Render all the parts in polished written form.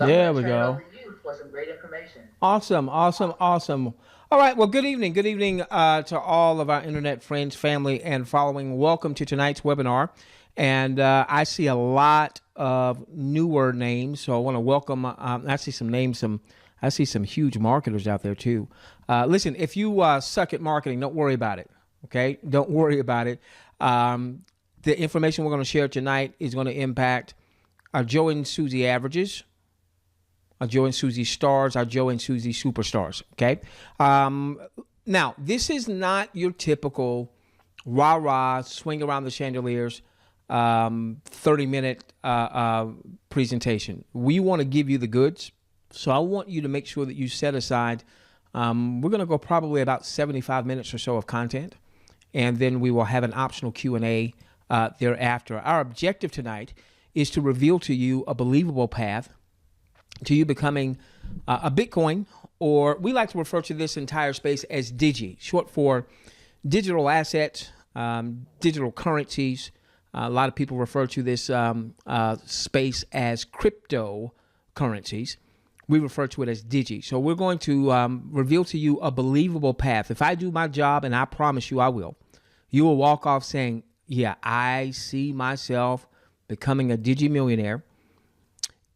So I'm There going to we turn it go. over to you for some great information. Awesome, awesome, awesome. All right, well, good evening. Good evening to all of our internet friends, family, and following. Welcome to tonight's webinar. And I see a lot of newer names, so I want to welcome. I see some names, I see some huge marketers out there too. Listen, if you suck at marketing, don't worry about it. Okay, don't worry about it. The information we're going to share tonight is going to impact our Joe and Susie averages, our Joe and Susie stars, our Joe and Susie superstars. Okay. Now, this is not your typical rah rah, swing around the chandeliers, 30-minute presentation. We want to give you the goods. So I want you to make sure that you set aside, we're going to go probably about 75 minutes or so of content, and then we will have an optional Q&A thereafter. Our objective tonight is to reveal to you a believable path to you becoming a Bitcoin, or we like to refer to this entire space as Digi, short for digital assets, digital currencies. A lot of people refer to this space as cryptocurrencies. We refer to it as Digi. So we're going to reveal to you a believable path. If I do my job, and I promise you I will, you will walk off saying, yeah, I see myself becoming a Digi millionaire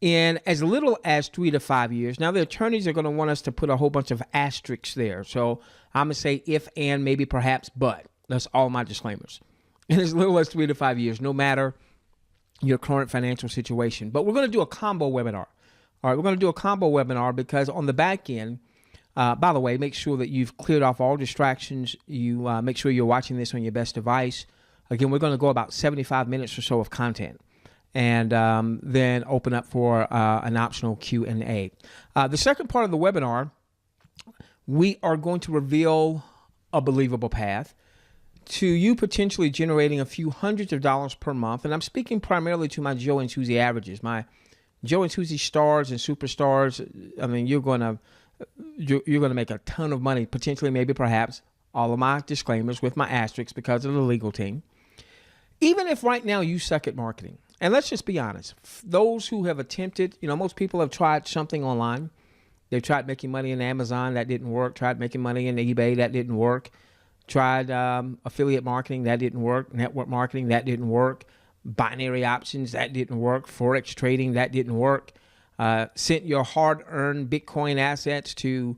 in as little as 3 to 5 years. Now, the attorneys are going to want us to put a whole bunch of asterisks there. So I'm going to say if, and, maybe, perhaps, but. That's all my disclaimers. In as little as 3 to 5 years, no matter your current financial situation. But we're going to do a combo webinar. All right, we're going to do a combo webinar because on the back end, by the way, make sure that you've cleared off all distractions. You make sure you're watching this on your best device. Again, we're going to go about 75 minutes or so of content, and then open up for an optional Q&A. The second part of the webinar, we are going to reveal a believable path to you potentially generating a few hundreds of dollars per month. And I'm speaking primarily to my Joe and Susie averages, my Joe and Susie stars and superstars. I mean, you're going to make a ton of money, potentially, maybe, perhaps. All of my disclaimers with my asterisks because of the legal team. Even if right now you suck at marketing, and let's just be honest, those who have attempted, most people have tried something online. They've tried making money in Amazon, that didn't work. Tried making money in eBay, that didn't work. Tried affiliate marketing, that didn't work. Network marketing, that didn't work. Binary options, that didn't work. Forex trading, that didn't work. Sent your hard-earned Bitcoin assets to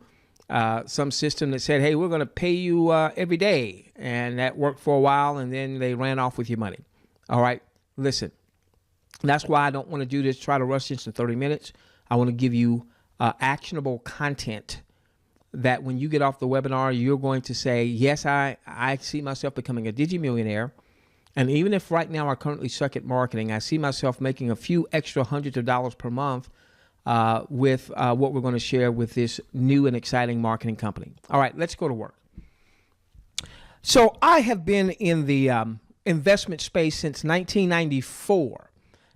some system that said, hey, we're going to pay you every day. And that worked for a while, and then they ran off with your money. All right, listen. That's why I don't want to do this, try to rush this in 30 minutes. I want to give you actionable content that when you get off the webinar, you're going to say, yes, I see myself becoming a Digi millionaire. And even if right now I currently suck at marketing, I see myself making a few extra hundreds of dollars per month with what we're going to share with this new and exciting marketing company. All right, let's go to work. So I have been in the investment space since 1994.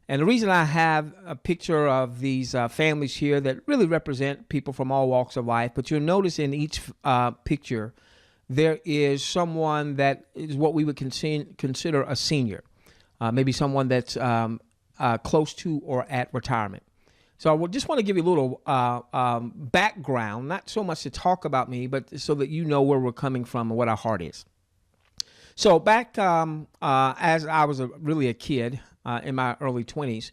And the reason I have a picture of these families here that really represent people from all walks of life, but you'll notice in each picture, there is someone that is what we would consider a senior, maybe someone that's close to or at retirement. So I just want to give you a little background, not so much to talk about me, but so that you know where we're coming from and what our heart is. So back as I was really a kid in my early 20s,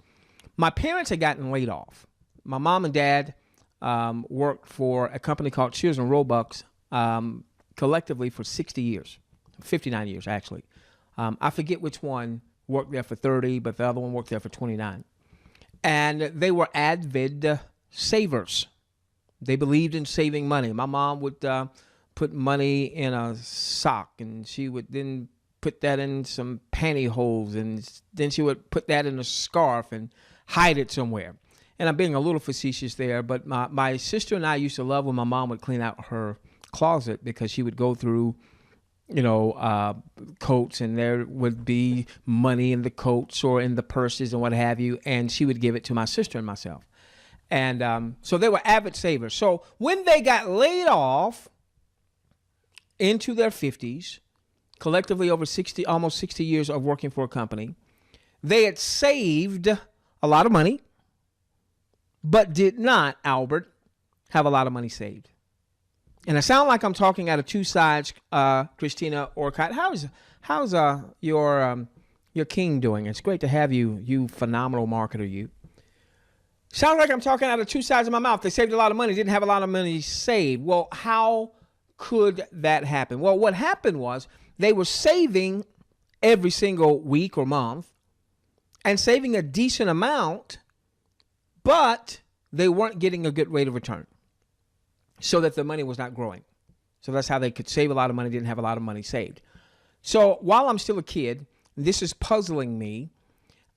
my parents had gotten laid off. My mom and dad worked for a company called Sears and Roebuck collectively for 60 years, 59 years actually. I forget which one worked there for 30, but the other one worked there for 29. And they were avid savers. They believed in saving money. My mom would put money in a sock, and she would then put that in some pantyhose, and then she would put that in a scarf and hide it somewhere. And I'm being a little facetious there, but my sister and I used to love when my mom would clean out her closet, because she would go through, coats, and there would be money in the coats or in the purses and what have you, and she would give it to my sister and myself. And so they were avid savers. So when they got laid off into their 50s, collectively over almost 60 years of working for a company, they had saved a lot of money, but did not, Albert, have a lot of money saved. And I sound like I'm talking out of two sides, Christina Orcott. How's your king doing? It's great to have you, you phenomenal marketer, you. Sounds like I'm talking out of two sides of my mouth. They saved a lot of money, didn't have a lot of money saved. Well, how could that happen? Well, what happened was they were saving every single week or month and saving a decent amount, but they weren't getting a good rate of return, so that the money was not growing. So that's how they could save a lot of money, didn't have a lot of money saved. So while I'm still a kid, this is puzzling me.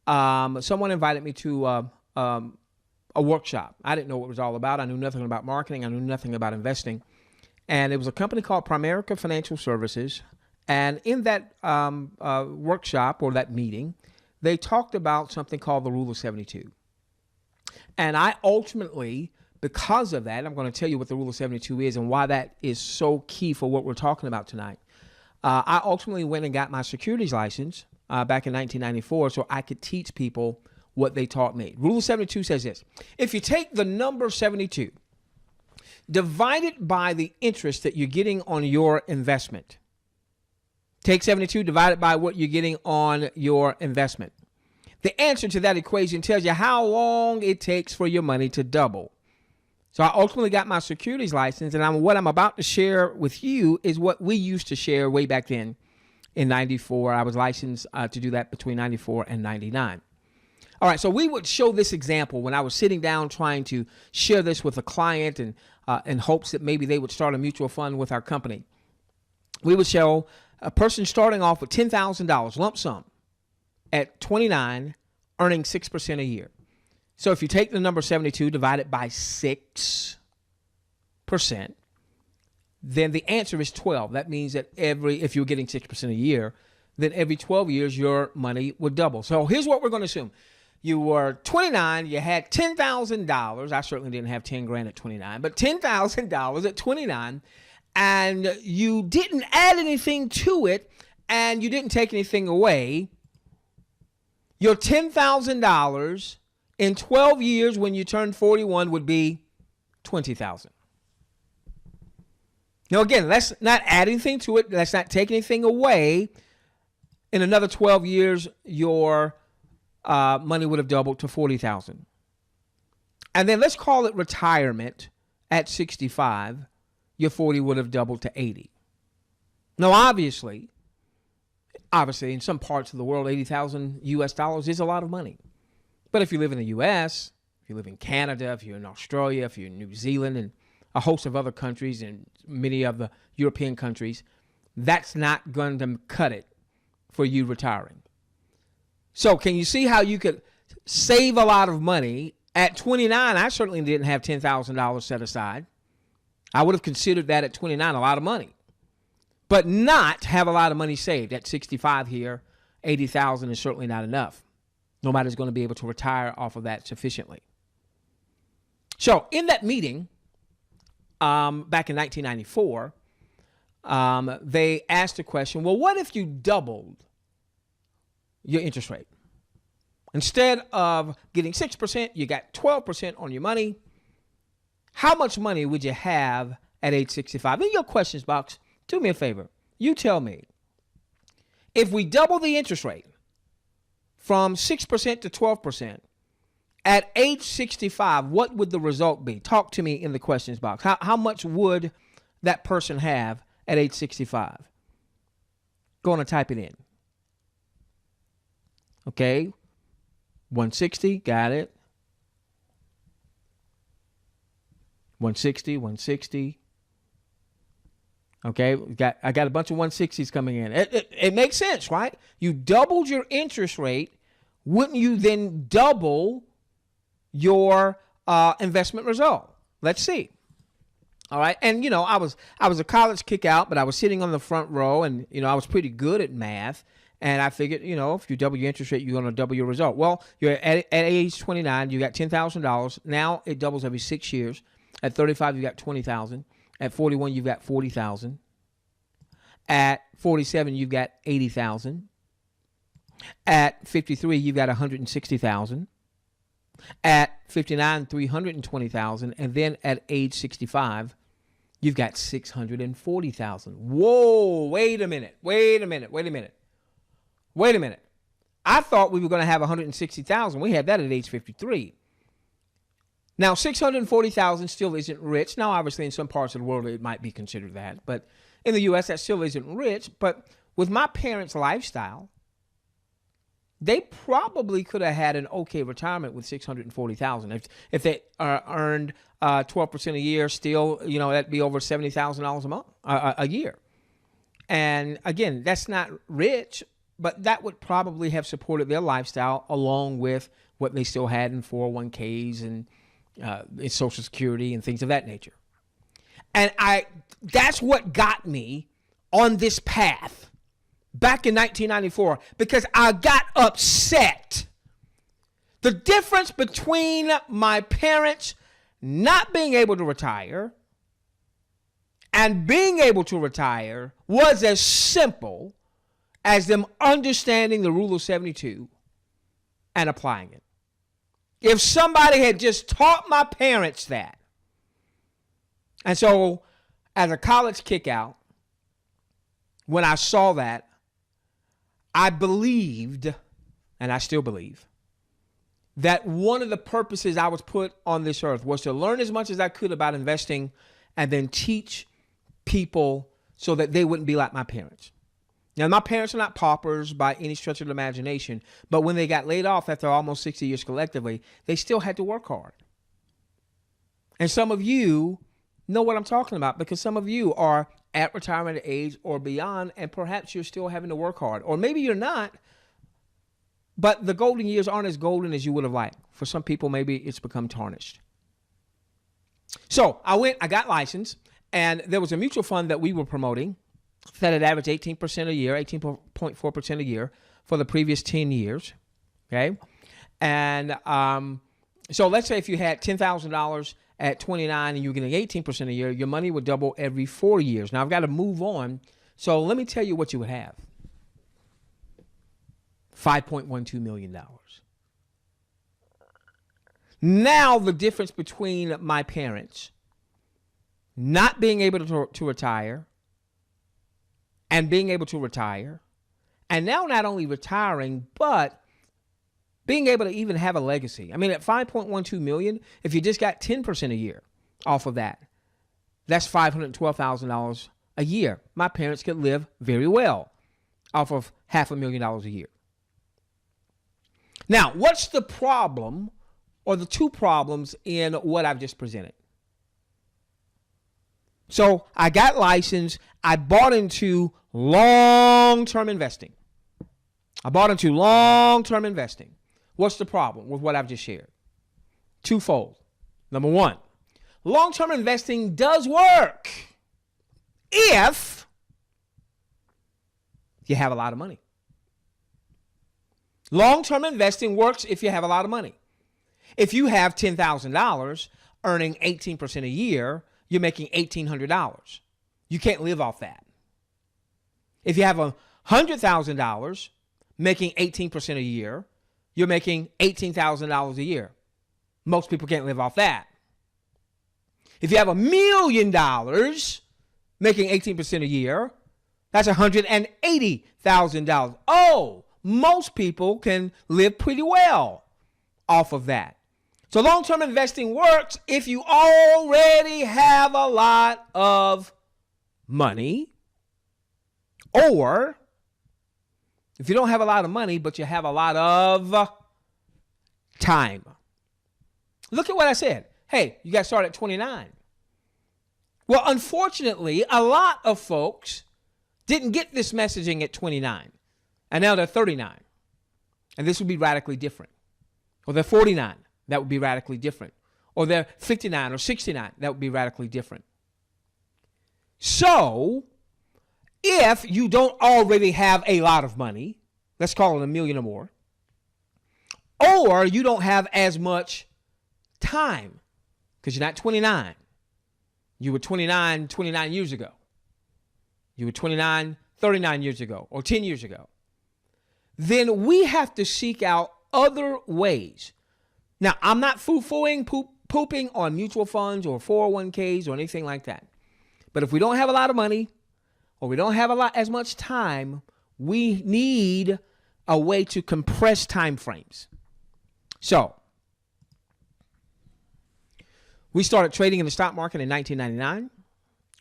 Someone invited me to a workshop. I didn't know what it was all about. I knew nothing about marketing. I knew nothing about investing. And it was a company called Primerica Financial Services. And in that workshop or that meeting, they talked about something called the Rule of 72. And I ultimately, because of that, I'm going to tell you what the Rule of 72 is and why that is so key for what we're talking about tonight. I ultimately went and got my securities license back in 1994 so I could teach people what they taught me. Rule of 72 says this: if you take the number 72, divide it by the interest that you're getting on your investment. Take 72, divide it by what you're getting on your investment. The answer to that equation tells you how long it takes for your money to double. So I ultimately got my securities license, and what I'm about to share with you is what we used to share way back then in 94. I was licensed to do that between 94 and 99. All right, so we would show this example when I was sitting down trying to share this with a client and in hopes that maybe they would start a mutual fund with our company. We would show a person starting off with $10,000 lump sum at 29, earning 6% a year. So if you take the number 72, divide it by 6%, then the answer is 12. That means that if you're getting 6% a year, then every 12 years your money would double. So here's what we're going to assume. You were 29, you had $10,000. I certainly didn't have 10 grand at 29, but $10,000 at 29, and you didn't add anything to it, and you didn't take anything away. Your $10,000 in 12 years when you turn 41 would be $20,000. Now, again, let's not add anything to it. Let's not take anything away. In another 12 years, your money would have doubled to $40,000. And then let's call it retirement at 65. Your 40 would have doubled to 80. Now, obviously, in some parts of the world, 80,000 US dollars is a lot of money. But if you live in the US, if you live in Canada, if you're in Australia, if you're in New Zealand, and a host of other countries and many of the European countries, that's not going to cut it for you retiring. So can you see how you could save a lot of money? At 29, I certainly didn't have $10,000 set aside. I would have considered that at 29 a lot of money, but not have a lot of money saved. At 65 here, 80,000 is certainly not enough. Nobody's going to be able to retire off of that sufficiently. So in that meeting, back in 1994, they asked the question, well, what if you doubled your interest rate? Instead of getting 6%, you got 12% on your money. How much money would you have at age 65? In your questions box, do me a favor. You tell me, if we double the interest rate from 6% to 12%, at age 65, what would the result be? Talk to me in the questions box. How much would that person have at age 65? Go on and type it in. Okay. 160, got it. 160, 160. Okay, I got a bunch of 160s coming in. It makes sense, right? You doubled your interest rate. Wouldn't you then double your investment result? Let's see. All right, and I was a college kick out, but I was sitting on the front row, and I was pretty good at math, and I figured, if you double your interest rate, you're going to double your result. Well, you're at age 29, you got $10,000. Now it doubles every 6 years. At 35, you got $20,000. At 41, you've got $40,000. At 47, you've got $80,000. At 53, you've got $160,000. At 59, 320,000, and then at age 65, you've got 640,000. Whoa, wait a minute. I thought we were going to have 160,000. We had that at age 53. Now, 640,000 still isn't rich. Now, obviously, in some parts of the world, it might be considered that. But in the U.S., that still isn't rich. But with my parents' lifestyle, they probably could have had an okay retirement with 640,000. If they earned 12% a year, still, that'd be over $70,000 a month, a year. And again, that's not rich, but that would probably have supported their lifestyle along with what they still had in 401ks and in Social Security and things of that nature. And that's what got me on this path back in 1994, because I got upset. The difference between my parents not being able to retire and being able to retire was as simple as them understanding the rule of 72 and applying it. If somebody had just taught my parents that. And so as a college kick out, when I saw that, I believed, and I still believe, that one of the purposes I was put on this earth was to learn as much as I could about investing and then teach people so that they wouldn't be like my parents. Now, my parents are not paupers by any stretch of the imagination, but when they got laid off after almost 60 years collectively, they still had to work hard. And some of you know what I'm talking about, because some of you are at retirement age or beyond, and perhaps you're still having to work hard. Or maybe you're not, but the golden years aren't as golden as you would have liked. For some people, maybe it's become tarnished. So I got licensed, and there was a mutual fund that we were promoting that had averaged 18% a year, 18.4% a year for the previous 10 years. Okay. And so let's say if you had $10,000 at 29 and you're getting 18% a year, your money would double every 4 years. Now I've got to move on. So let me tell you what you would have. $5.12 million. Now the difference between my parents not being able to retire and being able to retire, and now not only retiring, but being able to even have a legacy. I mean, at $5.12 million, if you just got 10% a year off of that, that's $512,000 a year. My parents could live very well off of $500,000 a year. Now, what's the problem, or the two problems in what I've just presented? So I got licensed. I bought into long-term investing. What's the problem with what I've just shared? Twofold. Number one, long-term investing does work if you have a lot of money. Long-term investing works if you have a lot of money. If you have $10,000 earning 18% a year, you're making $1,800. You can't live off that. If you have $100,000 making 18% a year, you're making $18,000 a year. Most people can't live off that. If you have $1 million making 18% a year, that's $180,000. Oh, most people can live pretty well off of that. So long-term investing works if you already have a lot of money, or if you don't have a lot of money, but you have a lot of time. Look at what I said. Hey, you got started at 29. Well, unfortunately, a lot of folks didn't get this messaging at 29, and now they're 39. And this would be radically different. Or they're 49. That would be radically different. Or they're 59 or 69. That would be radically different. So, if you don't already have a lot of money, let's call it $1 million or more, or you don't have as much time, because you're not 29. You were 29 years ago. You were 29, 39 years ago, or 10 years ago. Then we have to seek out other ways. Now, I'm not pooping on mutual funds or 401ks or anything like that. But if we don't have a lot of money or we don't have as much time, we need a way to compress time frames. So we started trading in the stock market in 1999.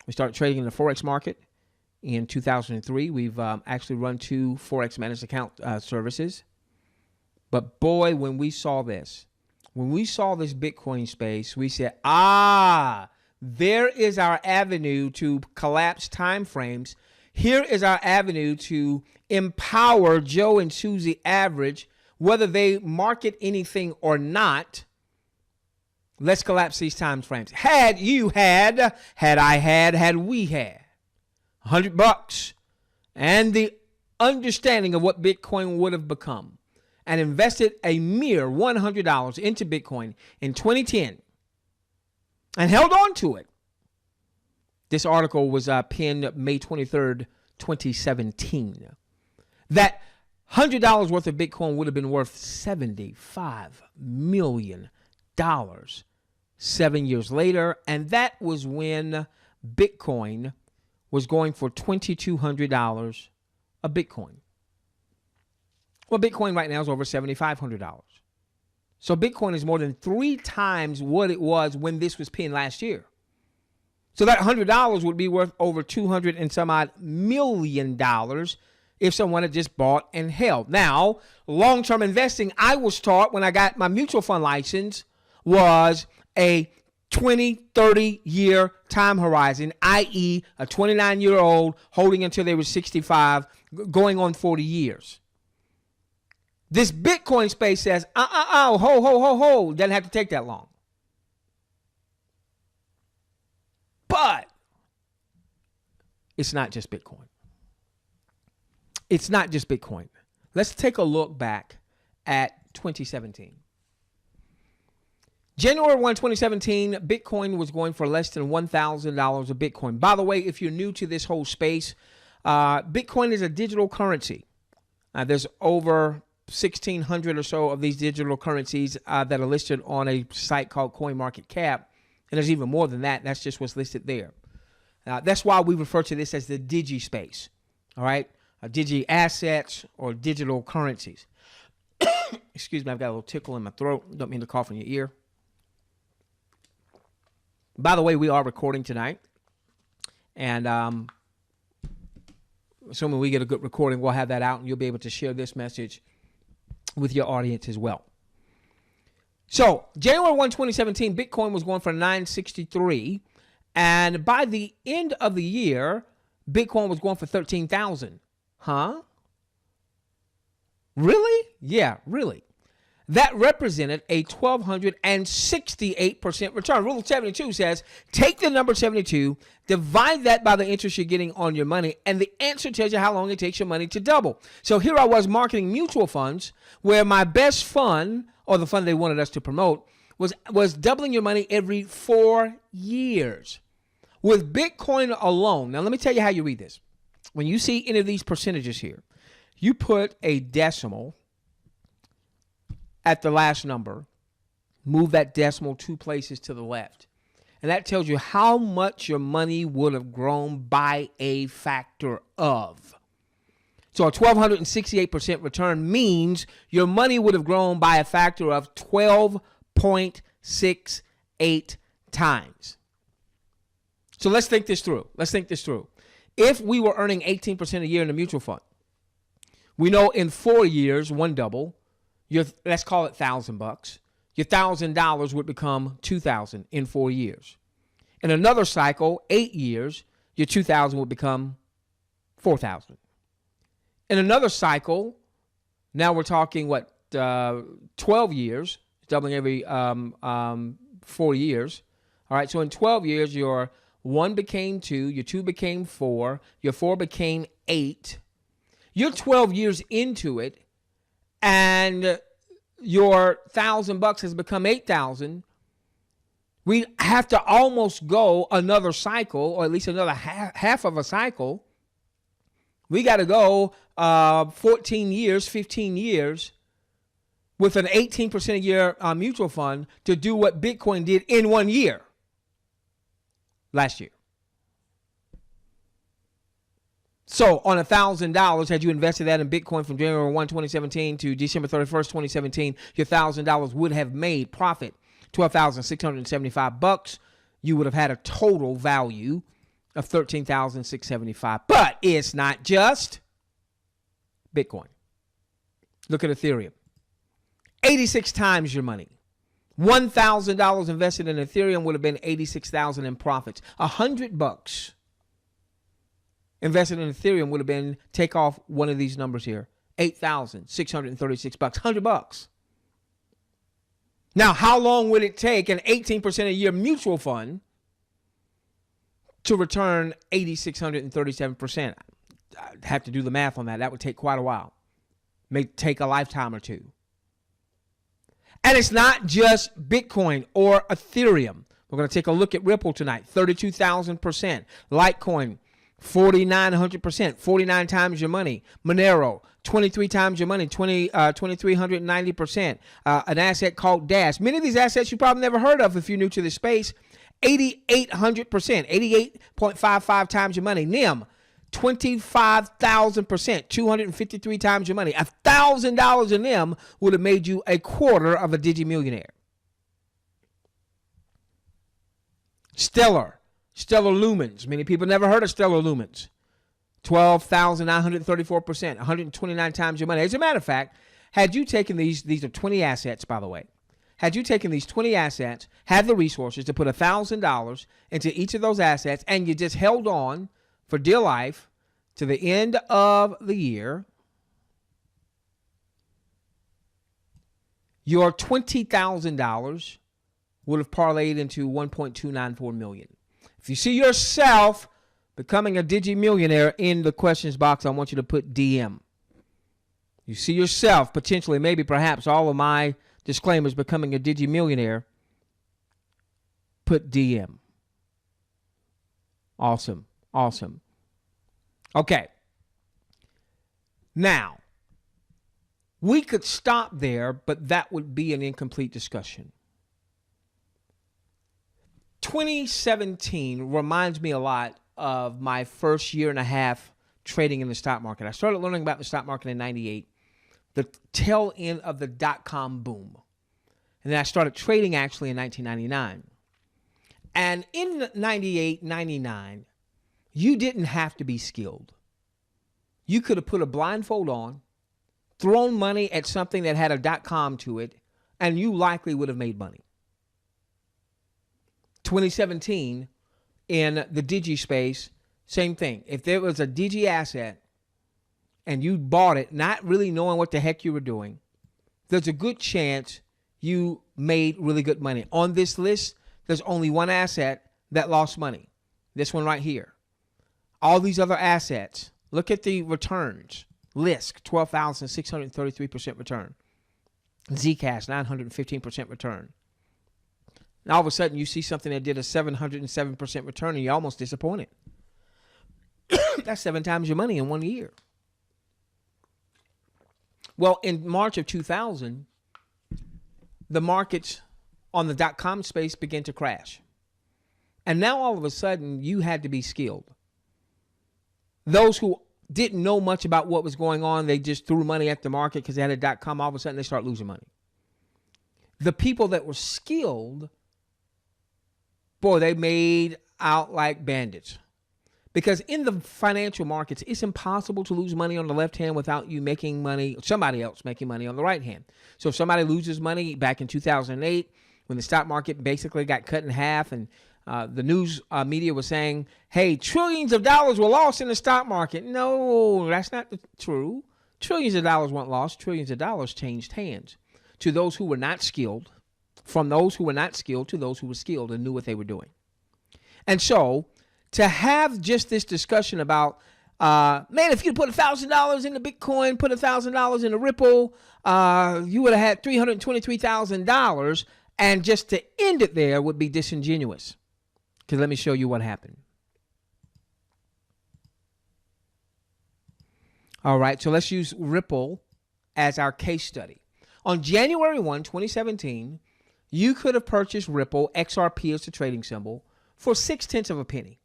We started trading in the Forex market in 2003. We've actually run 2 Forex managed account services. But boy, when we saw this Bitcoin space, we said, there is our avenue to collapse time frames. Here is our avenue to empower Joe and Susie Average, whether they market anything or not. Let's collapse these time frames. Had we had $100 and the understanding of what Bitcoin would have become, and invested a mere $100 into Bitcoin in 2010 and held on to it. This article was pinned May 23rd, 2017. That $100 worth of Bitcoin would have been worth $75 million 7 years later. And that was when Bitcoin was going for $2,200 a Bitcoin. Well, Bitcoin right now is over $7,500. So Bitcoin is more than 3 times what it was when this was pinned last year. So that $100 would be worth over $200 and some odd million if someone had just bought and held. Now, long-term investing, I was taught when I got my mutual fund license, was a 20, 30-year time horizon, i.e. a 29-year-old holding until they were 65, going on 40 years. This Bitcoin space says, ho, doesn't have to take that long. But it's not just Bitcoin. It's not just Bitcoin. Let's take a look back at 2017. January 1, 2017, Bitcoin was going for less than $1,000 a Bitcoin. By the way, if you're new to this whole space, Bitcoin is a digital currency. There's over 1,600 or so of these digital currencies that are listed on a site called CoinMarketCap. And there's even more than that. That's just what's listed there. That's why we refer to this as the Digi space. All right? Digi assets or digital currencies. Excuse me, I've got a little tickle in my throat. Don't mean to cough in your ear. By the way, we are recording tonight. And assuming we get a good recording, we'll have that out and you'll be able to share this message with your audience as well. So, January 1, 2017, Bitcoin was going for $963. And by the end of the year, Bitcoin was going for $13,000. Huh? Really? Yeah, really. That represented a 1,268% return. Rule of 72 says, take the number 72, divide that by the interest you're getting on your money, and the answer tells you how long it takes your money to double. So here I was marketing mutual funds, where my best fund, or the fund they wanted us to promote, was doubling your money every 4 years. With Bitcoin alone, now let me tell you how you read this. When you see any of these percentages here, you put a decimal at the last number, move that decimal 2 places to the left. And that tells you how much your money would have grown by a factor of. So a 1,268% return means your money would have grown by a factor of 12.68 times. So let's think this through. If we were earning 18% a year in a mutual fund, we know in 4 years, one double, let's call it $1,000. Your $1,000 would become $2,000 in 4 years. In another cycle, 8 years, your $2,000 would become $4,000. In another cycle, now we're talking 12 years, doubling every 4 years. All right, so in 12 years, your 1 became 2, your 2 became 4, your 4 became 8. You're 12 years into it, and your $1,000 has become $8,000. We have to almost go another cycle, or at least another half of a cycle. We got to go 14 years, 15 years with an 18% a year mutual fund to do what Bitcoin did in 1 year last year. So on $1,000, had you invested that in Bitcoin from January 1, 2017 to December 31st, 2017, your $1,000 would have made profit $12,675. You would have had a total value of $13,675. But it's not just Bitcoin. Look at Ethereum. 86 times your money. $1,000 invested in Ethereum would have been $86,000 in profits. $100 invested in Ethereum would have been, take off one of these numbers here, $8,636. $100. Now, how long would it take an 18% a year mutual fund to return 8,637%? I'd have to do the math on that. That would take quite a while. May take a lifetime or two. And it's not just Bitcoin or Ethereum. We're going to take a look at Ripple tonight, 32,000%. Litecoin, 4,900%, 49 times your money. Monero, 23 times your money, 2,390%. An asset called Dash. Many of these assets you probably never heard of if you're new to this space. 8,800%, 88.55 times your money. NIM, 25,000%, 253 times your money. $1,000 in NIM would have made you a quarter of a Digi millionaire. Stellar Lumens. Many people never heard of Stellar Lumens. 12,934%, 129 times your money. As a matter of fact, had you taken these are 20 assets, by the way. Had you taken these 20 assets, had the resources to put $1,000 into each of those assets, and you just held on for dear life to the end of the year, your $20,000 would have parlayed into $1.294 million. If you see yourself becoming a Digi millionaire in the questions box, I want you to put DM. You see yourself potentially, maybe perhaps all of my disclaimers becoming a Digi millionaire, put DM. Awesome. Okay. Now, we could stop there, but that would be an incomplete discussion. 2017 reminds me a lot of my first year and a half trading in the stock market. I started learning about the stock market in 98, the tail end of the dot-com boom. And then I started trading actually in 1999. And in 98, 99, you didn't have to be skilled. You could have put a blindfold on, thrown money at something that had a .com to it, and you likely would have made money. 2017, in the Digi space, same thing. If there was a Digi asset and you bought it not really knowing what the heck you were doing, there's a good chance you made really good money. On this list, there's only one asset that lost money. This one right here. All these other assets, look at the returns. Lisk, 12,633% return. Zcash, 915% return. And all of a sudden, you see something that did a 707% return, and you're almost disappointed. That's 7 times your money in 1 year. Well, in March of 2000, the markets on the .com space began to crash. And now, all of a sudden, you had to be skilled. Those who didn't know much about what was going on, they just threw money at the market because they had a .com. All of a sudden, they start losing money. The people that were skilled, boy, they made out like bandits. Because in the financial markets, it's impossible to lose money on the left hand without you making money, somebody else making money on the right hand. So if somebody loses money back in 2008, when the stock market basically got cut in half and the news media was saying, hey, trillions of dollars were lost in the stock market. No, that's not true. Trillions of dollars weren't lost. Trillions of dollars changed hands to those who were not skilled, from those who were not skilled to those who were skilled and knew what they were doing. And so to have just this discussion about, man, if you put $1,000 into Bitcoin, put $1,000 into Ripple, you would have had $323,000. And just to end it there would be disingenuous. Because let me show you what happened. All right, so let's use Ripple as our case study. On January 1, 2017, you could have purchased Ripple, XRP is the trading symbol, for 0.6 of a penny.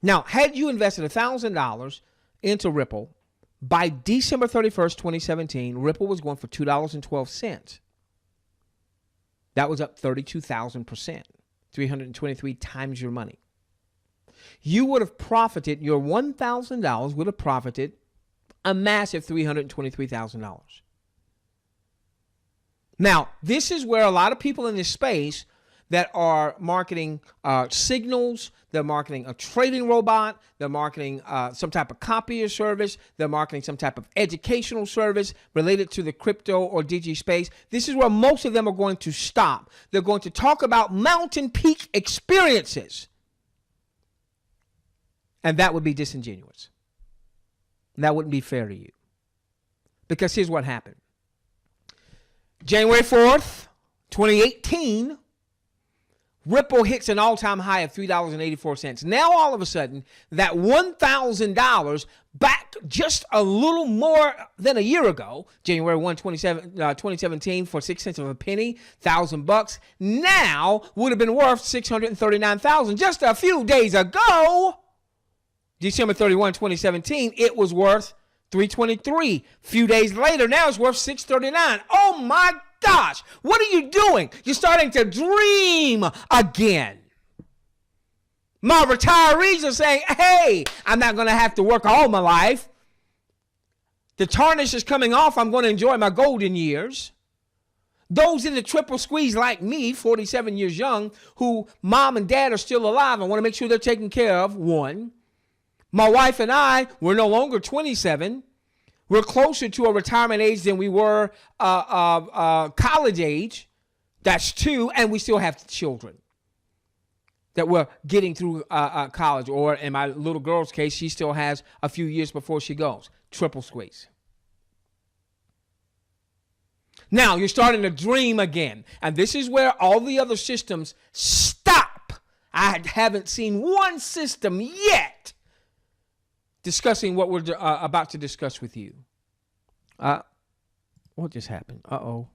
Now, had you invested $1,000 into Ripple, by December 31st, 2017, Ripple was going for $2.12. That was up 32,000%, 323 times your money. You would have profited, your $1,000 would have profited a massive $323,000. Now, this is where a lot of people in this space that are marketing signals, they're marketing a trading robot, they're marketing some type of copier service, they're marketing some type of educational service related to the crypto or Digi space. This is where most of them are going to stop. They're going to talk about mountain peak experiences. And that would be disingenuous. That wouldn't be fair to you. Because here's what happened. January 4th, 2018, Ripple hits an all-time high of $3.84. Now, all of a sudden, that $1,000 back just a little more than a year ago, January 1, 2017, for 6 cents of a penny, $1,000, now would have been worth $639,000. Just a few days ago, December 31, 2017, it was worth $323. Few days later, now it's worth $639. Oh my gosh, what are you doing? You're starting to dream again. My retirees are saying, hey, I'm not going to have to work all my life. The tarnish is coming off. I'm going to enjoy my golden years. Those in the triple squeeze like me, 47 years young, who mom and dad are still alive, I want to make sure they're taken care of, one. My wife and I, we're no longer 27. We're closer to a retirement age than we were college age. That's two. And we still have children that we're getting through college. Or in my little girl's case, she still has a few years before she goes. Triple squeeze. Now, you're starting to dream again. And this is where all the other systems stop. I haven't seen one system yet discussing what we're about to discuss with you. What just happened? Uh-oh.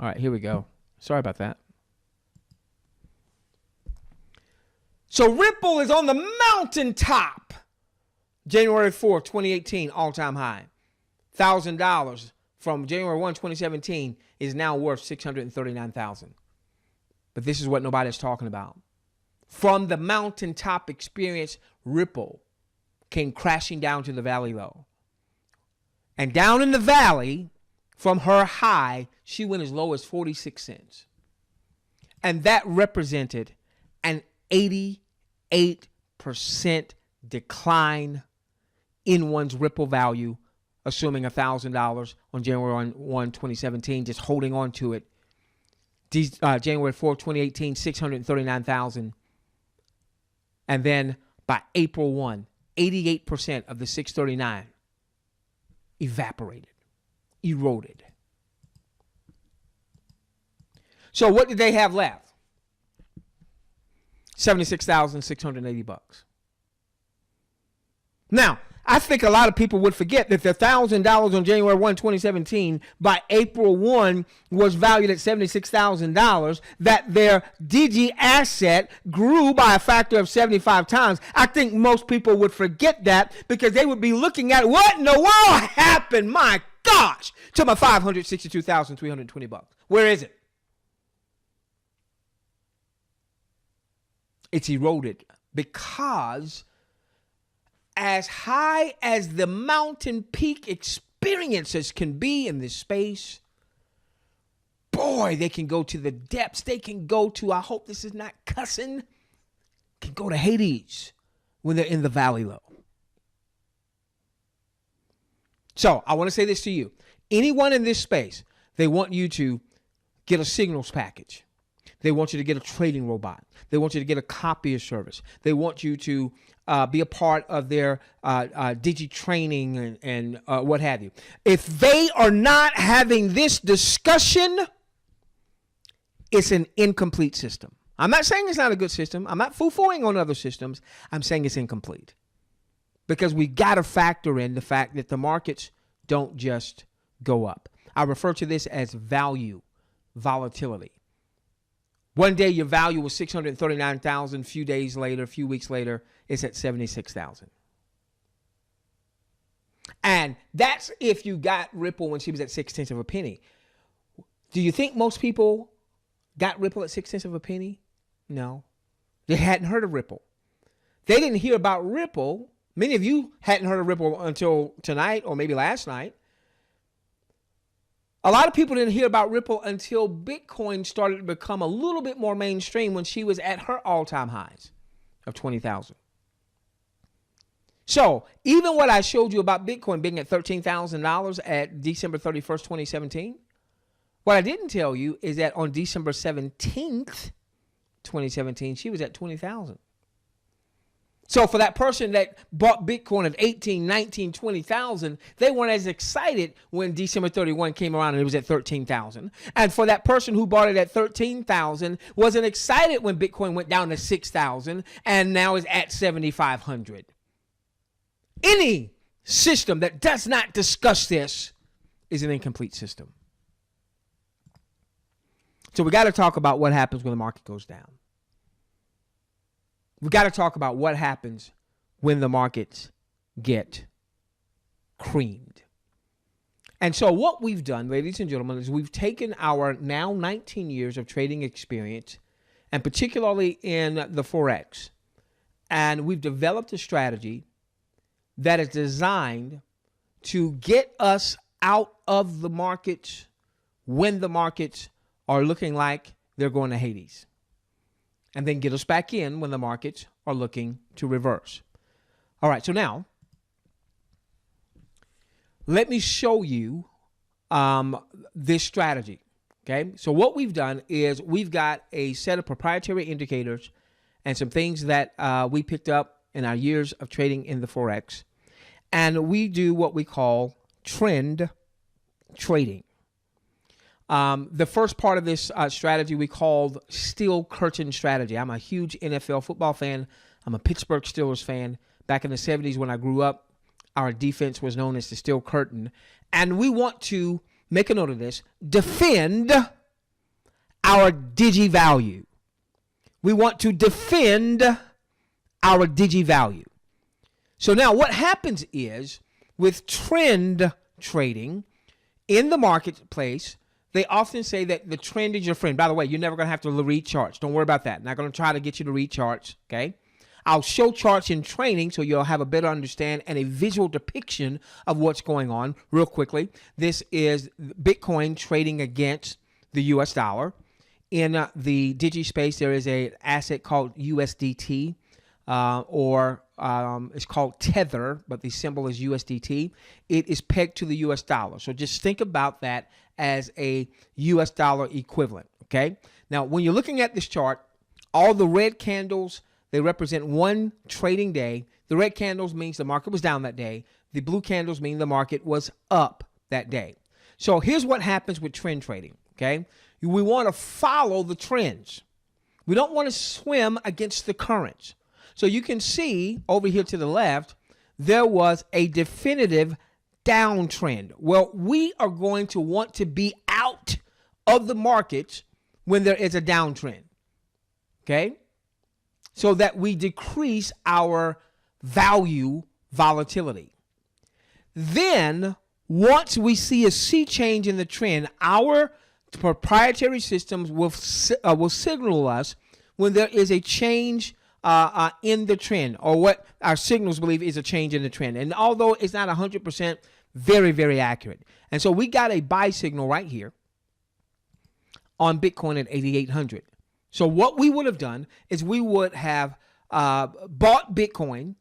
All right, here we go. Sorry about that. So Ripple is on the mountaintop. January 4th, 2018, all-time high. $1,000 from January 1, 2017 is now worth $639,000. But this is what nobody's talking about. From the mountaintop experience, Ripple came crashing down to the valley low. And down in the valley, from her high, she went as low as 46 cents. And that represented an 88% decline in one's Ripple value, assuming $1,000 on January 1, 2017, just holding on to it. January 4, 2018, $639,000. And then by April 1, 88% of the 639 evaporated, eroded. So what did they have left? $76,680. Now, I think a lot of people would forget that the $1,000 on January 1, 2017, by April 1 was valued at $76,000, that their Digi asset grew by a factor of 75 times. I think most people would forget that because they would be looking at what in the world happened, my gosh, to my $562,320. Where is it? It's eroded because as high as the mountain peak experiences can be in this space, boy, they can go to the depths. They can go to, I hope this is not cussing, can go to Hades when they're in the valley low. So I want to say this to you. Anyone in this space, they want you to get a signals package. They want you to get a trading robot. They want you to get a copier service. They want you to be a part of their Digi training and what have you. If they are not having this discussion, it's an incomplete system. I'm not saying it's not a good system. I'm not foo-fooing on other systems. I'm saying it's incomplete. Because we got to factor in the fact that the markets don't just go up. I refer to this as value volatility. One day your value was 639,000. A few weeks later, it's at 76,000. And that's if you got Ripple when she was at 6/10 of a penny. Do you think most people got Ripple at 6/10 of a penny? No. They hadn't heard of Ripple. They didn't hear about Ripple. Many of you hadn't heard of Ripple until tonight or maybe last night. A lot of people didn't hear about Ripple until Bitcoin started to become a little bit more mainstream when she was at her all-time highs of 20,000. So even what I showed you about Bitcoin being at $13,000 at December 31st, 2017, what I didn't tell you is that on December 17th, 2017, she was at 20,000. So for that person that bought Bitcoin at 18, 19, 20,000, they weren't as excited when December 31 came around and it was at 13,000. And for that person who bought it at 13,000, wasn't excited when Bitcoin went down to 6,000 and now is at 7,500. Any system that does not discuss this is an incomplete system. So we got to talk about what happens when the market goes down. We got to talk about what happens when the markets get creamed. And so what we've done, ladies and gentlemen, is we've taken our now 19 years of trading experience, and particularly in the Forex, and we've developed a strategy that is designed to get us out of the markets when the markets are looking like they're going to Hades, and then get us back in when the markets are looking to reverse. All right, so now let me show you this strategy, okay? So what we've done is we've got a set of proprietary indicators and some things that we picked up in our years of trading in the Forex, and we do what we call trend trading. The first part of this strategy we called steel curtain strategy. I'm a huge NFL football fan. I'm a Pittsburgh Steelers fan. Back in the 70s when I grew up, our defense was known as the steel curtain. And we want to make a note of this, defend our Digi value. We want to defend our Digi value. So now what happens is with trend trading in the marketplace, they often say that the trend is your friend. By the way, you're never going to have to read charts. Don't worry about that. I'm not going to try to get you to read charts, okay? I'll show charts in training so you'll have a better understanding and a visual depiction of what's going on real quickly. This is Bitcoin trading against the US dollar. In the Digi space, there is an asset called USDT, or it's called Tether, but the symbol is USDT. It is pegged to the US dollar. So just think about that as a US dollar equivalent, okay? Now, when you're looking at this chart, all the red candles, they represent one trading day. The red candles means the market was down that day. The blue candles mean the market was up that day. So here's what happens with trend trading, okay? We want to follow the trends. We don't want to swim against the currents. So you can see over here to the left, there was a definitive downtrend. Well, we are going to want to be out of the markets when there is a downtrend, okay? So that we decrease our value volatility. Then, once we see a sea change in the trend, our proprietary systems will signal us when there is a change in the trend, or what our signals believe is a change in the trend. And although it's not 100%, very, very accurate. And so we got a buy signal right here on Bitcoin at 8,800. So what we would have done is we would have bought Bitcoin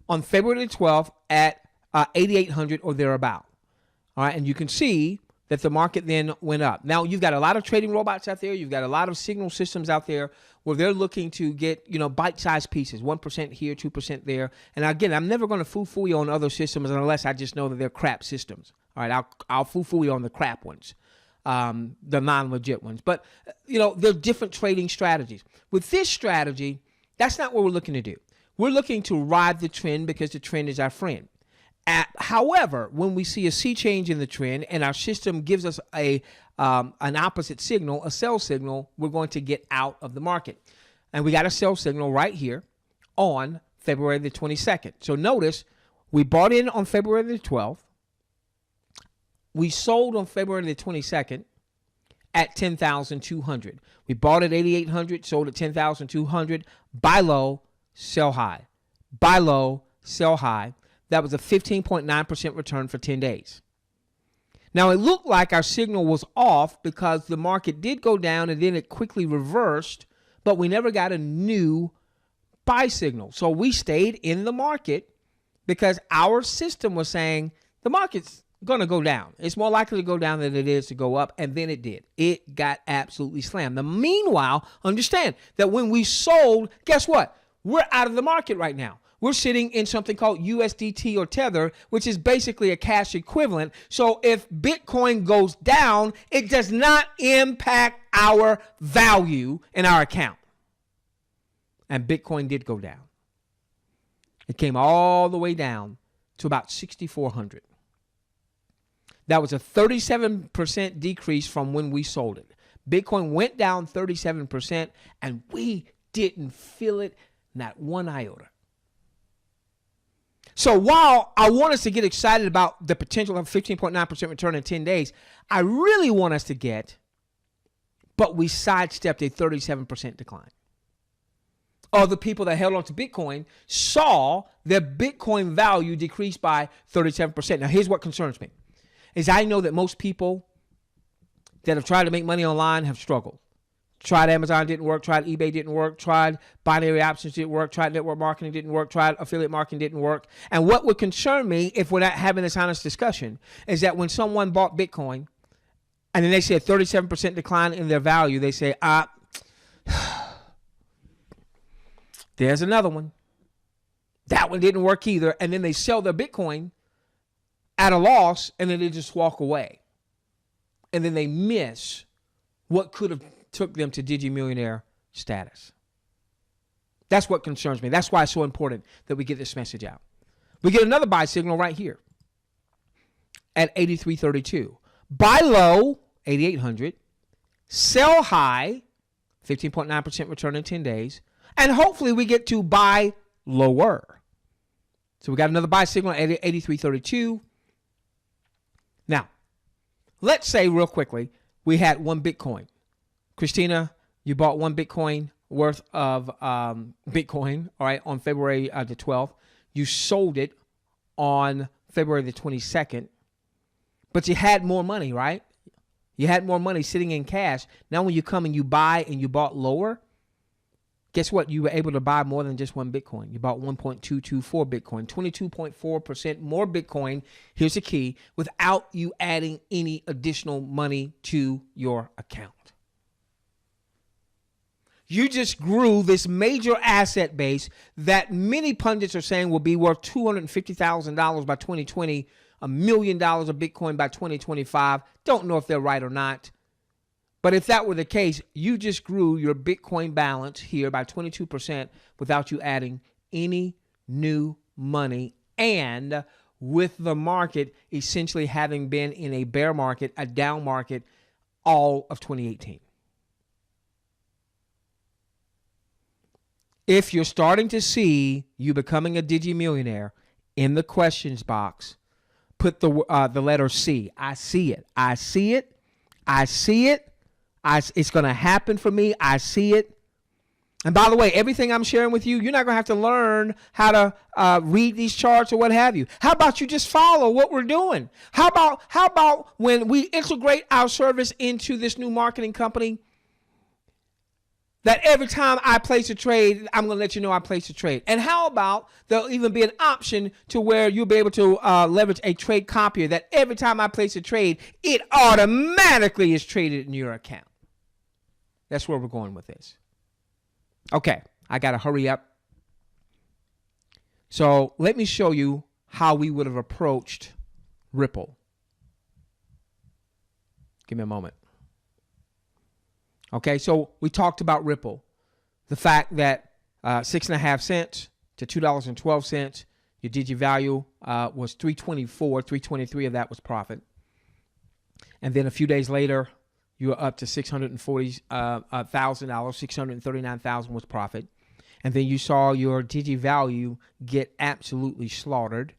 on February the 12th at 8,800 or thereabout. All right, and you can see that the market then went up. Now, you've got a lot of trading robots out there. You've got a lot of signal systems out there where they're looking to get, bite-sized pieces, 1% here, 2% there. And again, I'm never going to foo-foo you on other systems unless I just know that they're crap systems. All right, I'll foo-foo you on the crap ones, the non-legit ones. But, they're different trading strategies. With this strategy, that's not what we're looking to do. We're looking to ride the trend because the trend is our friend. However, when we see a sea change in the trend and our system gives us an opposite signal, a sell signal, we're going to get out of the market. And we got a sell signal right here on February the 22nd. So notice we bought in on February the 12th. We sold on February the 22nd at 10,200. We bought at 8,800, sold at 10,200. Buy low, sell high. Buy low, sell high. That was a 15.9% return for 10 days. Now, it looked like our signal was off because the market did go down and then it quickly reversed, but we never got a new buy signal. So we stayed in the market because our system was saying the market's going to go down. It's more likely to go down than it is to go up, and then it did. It got absolutely slammed. Now, meanwhile, understand that when we sold, guess what? We're out of the market right now. We're sitting in something called USDT or Tether, which is basically a cash equivalent. So if Bitcoin goes down, it does not impact our value in our account. And Bitcoin did go down. It came all the way down to about 6,400. That was a 37% decrease from when we sold it. Bitcoin went down 37%, and we didn't feel it, not one iota. So while I want us to get excited about the potential of 15.9% return in 10 days, I really want us to but we sidestepped a 37% decline. Other people that held on to Bitcoin saw their Bitcoin value decrease by 37%. Now, here's what concerns me, is I know that most people that have tried to make money online have struggled. Tried Amazon, didn't work. Tried eBay, didn't work. Tried binary options, didn't work. Tried network marketing, didn't work. Tried affiliate marketing, didn't work. And what would concern me, if we're not having this honest discussion, is that when someone bought Bitcoin and then they see a 37% decline in their value, they say, there's another one. That one didn't work either. And then they sell their Bitcoin at a loss, and then they just walk away. And then they miss what could have took them to Digi Millionaire status. That's what concerns me. That's why it's so important that we get this message out. We get another buy signal right here at 83.32. Buy low, 8,800. Sell high, 15.9% return in 10 days. And hopefully we get to buy lower. So we got another buy signal at 83.32. Now, let's say real quickly, we had one Bitcoin. Christina, you bought one Bitcoin worth of Bitcoin, all right, on February the 12th. You sold it on February the 22nd, but you had more money, right? You had more money sitting in cash. Now when you come and you buy and you bought lower, guess what? You were able to buy more than just one Bitcoin. You bought 1.224 Bitcoin, 22.4% more Bitcoin. Here's the key, without you adding any additional money to your account. You just grew this major asset base that many pundits are saying will be worth $250,000 by 2020, $1 million of Bitcoin by 2025. Don't know if they're right or not. But if that were the case, you just grew your Bitcoin balance here by 22% without you adding any new money, and with the market essentially having been in a bear market, a down market, all of 2018. If you're starting to see you becoming a Digi Millionaire, in the questions box, put the letter C. I see it. I see it. I see it. It's going to happen for me. I see it. And by the way, everything I'm sharing with you, you're not going to have to learn how to read these charts or what have you. How about you just follow what we're doing? How about when we integrate our service into this new marketing company, that every time I place a trade, I'm going to let you know I placed a trade. And how about there'll even be an option to where you'll be able to leverage a trade copier, that every time I place a trade, it automatically is traded in your account. That's where we're going with this. Okay, I got to hurry up. So let me show you how we would have approached Ripple. Give me a moment. Okay, so we talked about Ripple. The fact that 6.5 cents to $2.12, Your Digi value was 324, 323 of that was profit. And then a few days later, you were up to $640,000, 639,000 was profit. And then you saw your Digi value get absolutely slaughtered,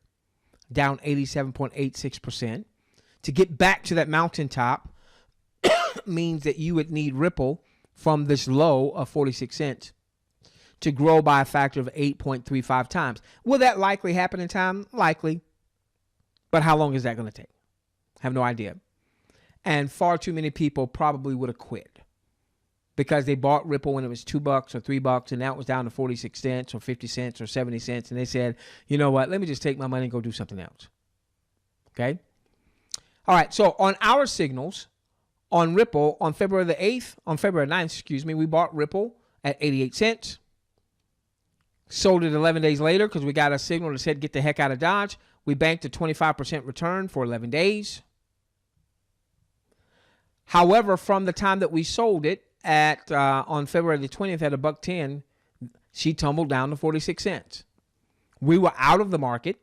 down 87.86%. To get back to that mountaintop means that you would need Ripple from this low of 46 cents to grow by a factor of 8.35 times. Will that likely happen in time? Likely. But how long is that going to take? I have no idea. And far too many people probably would have quit because they bought Ripple when it was $2 or $3, and now it was down to 46 cents or 50 cents or 70 cents. And they said, you know what, let me just take my money and go do something else. Okay? All right, so on our signals, on Ripple, on February 9th, we bought Ripple at 88 cents. Sold it 11 days later because we got a signal that said get the heck out of Dodge. We banked a 25% return for 11 days. However, from the time that we sold it at on February the 20th at $1.10, she tumbled down to 46 cents. We were out of the market.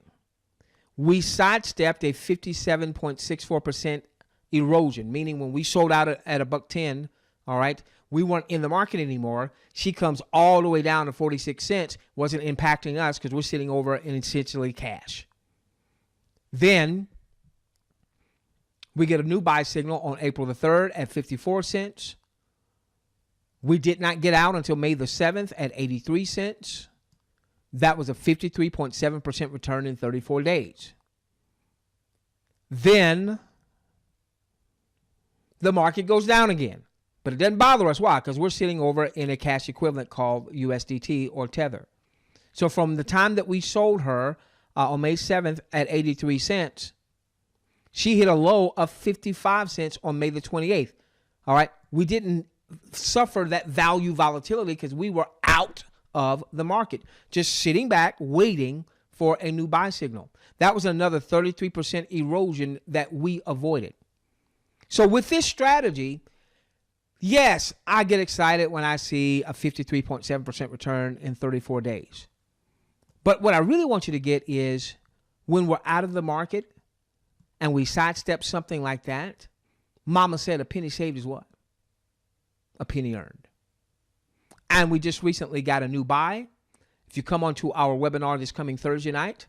We sidestepped a 57.64% erosion, meaning when we sold out at $1.10, all right, we weren't in the market anymore. She comes all the way down to 46 cents, wasn't impacting us because we're sitting over in essentially cash. Then we get a new buy signal on April the 3rd at 54 cents. We did not get out until May the 7th at 83 cents. That was a 53.7% return in 34 days. Then the market goes down again. But it doesn't bother us. Why? Because we're sitting over in a cash equivalent called USDT or Tether. So from the time that we sold her on May 7th at 83 cents, she hit a low of 55 cents on May the 28th. All right. We didn't suffer that value volatility because we were out of the market, just sitting back, waiting for a new buy signal. That was another 33% erosion that we avoided. So with this strategy, yes, I get excited when I see a 53.7% return in 34 days. But what I really want you to get is when we're out of the market and we sidestep something like that, Mama said a penny saved is what? A penny earned. And we just recently got a new buy. If you come onto our webinar this coming Thursday night,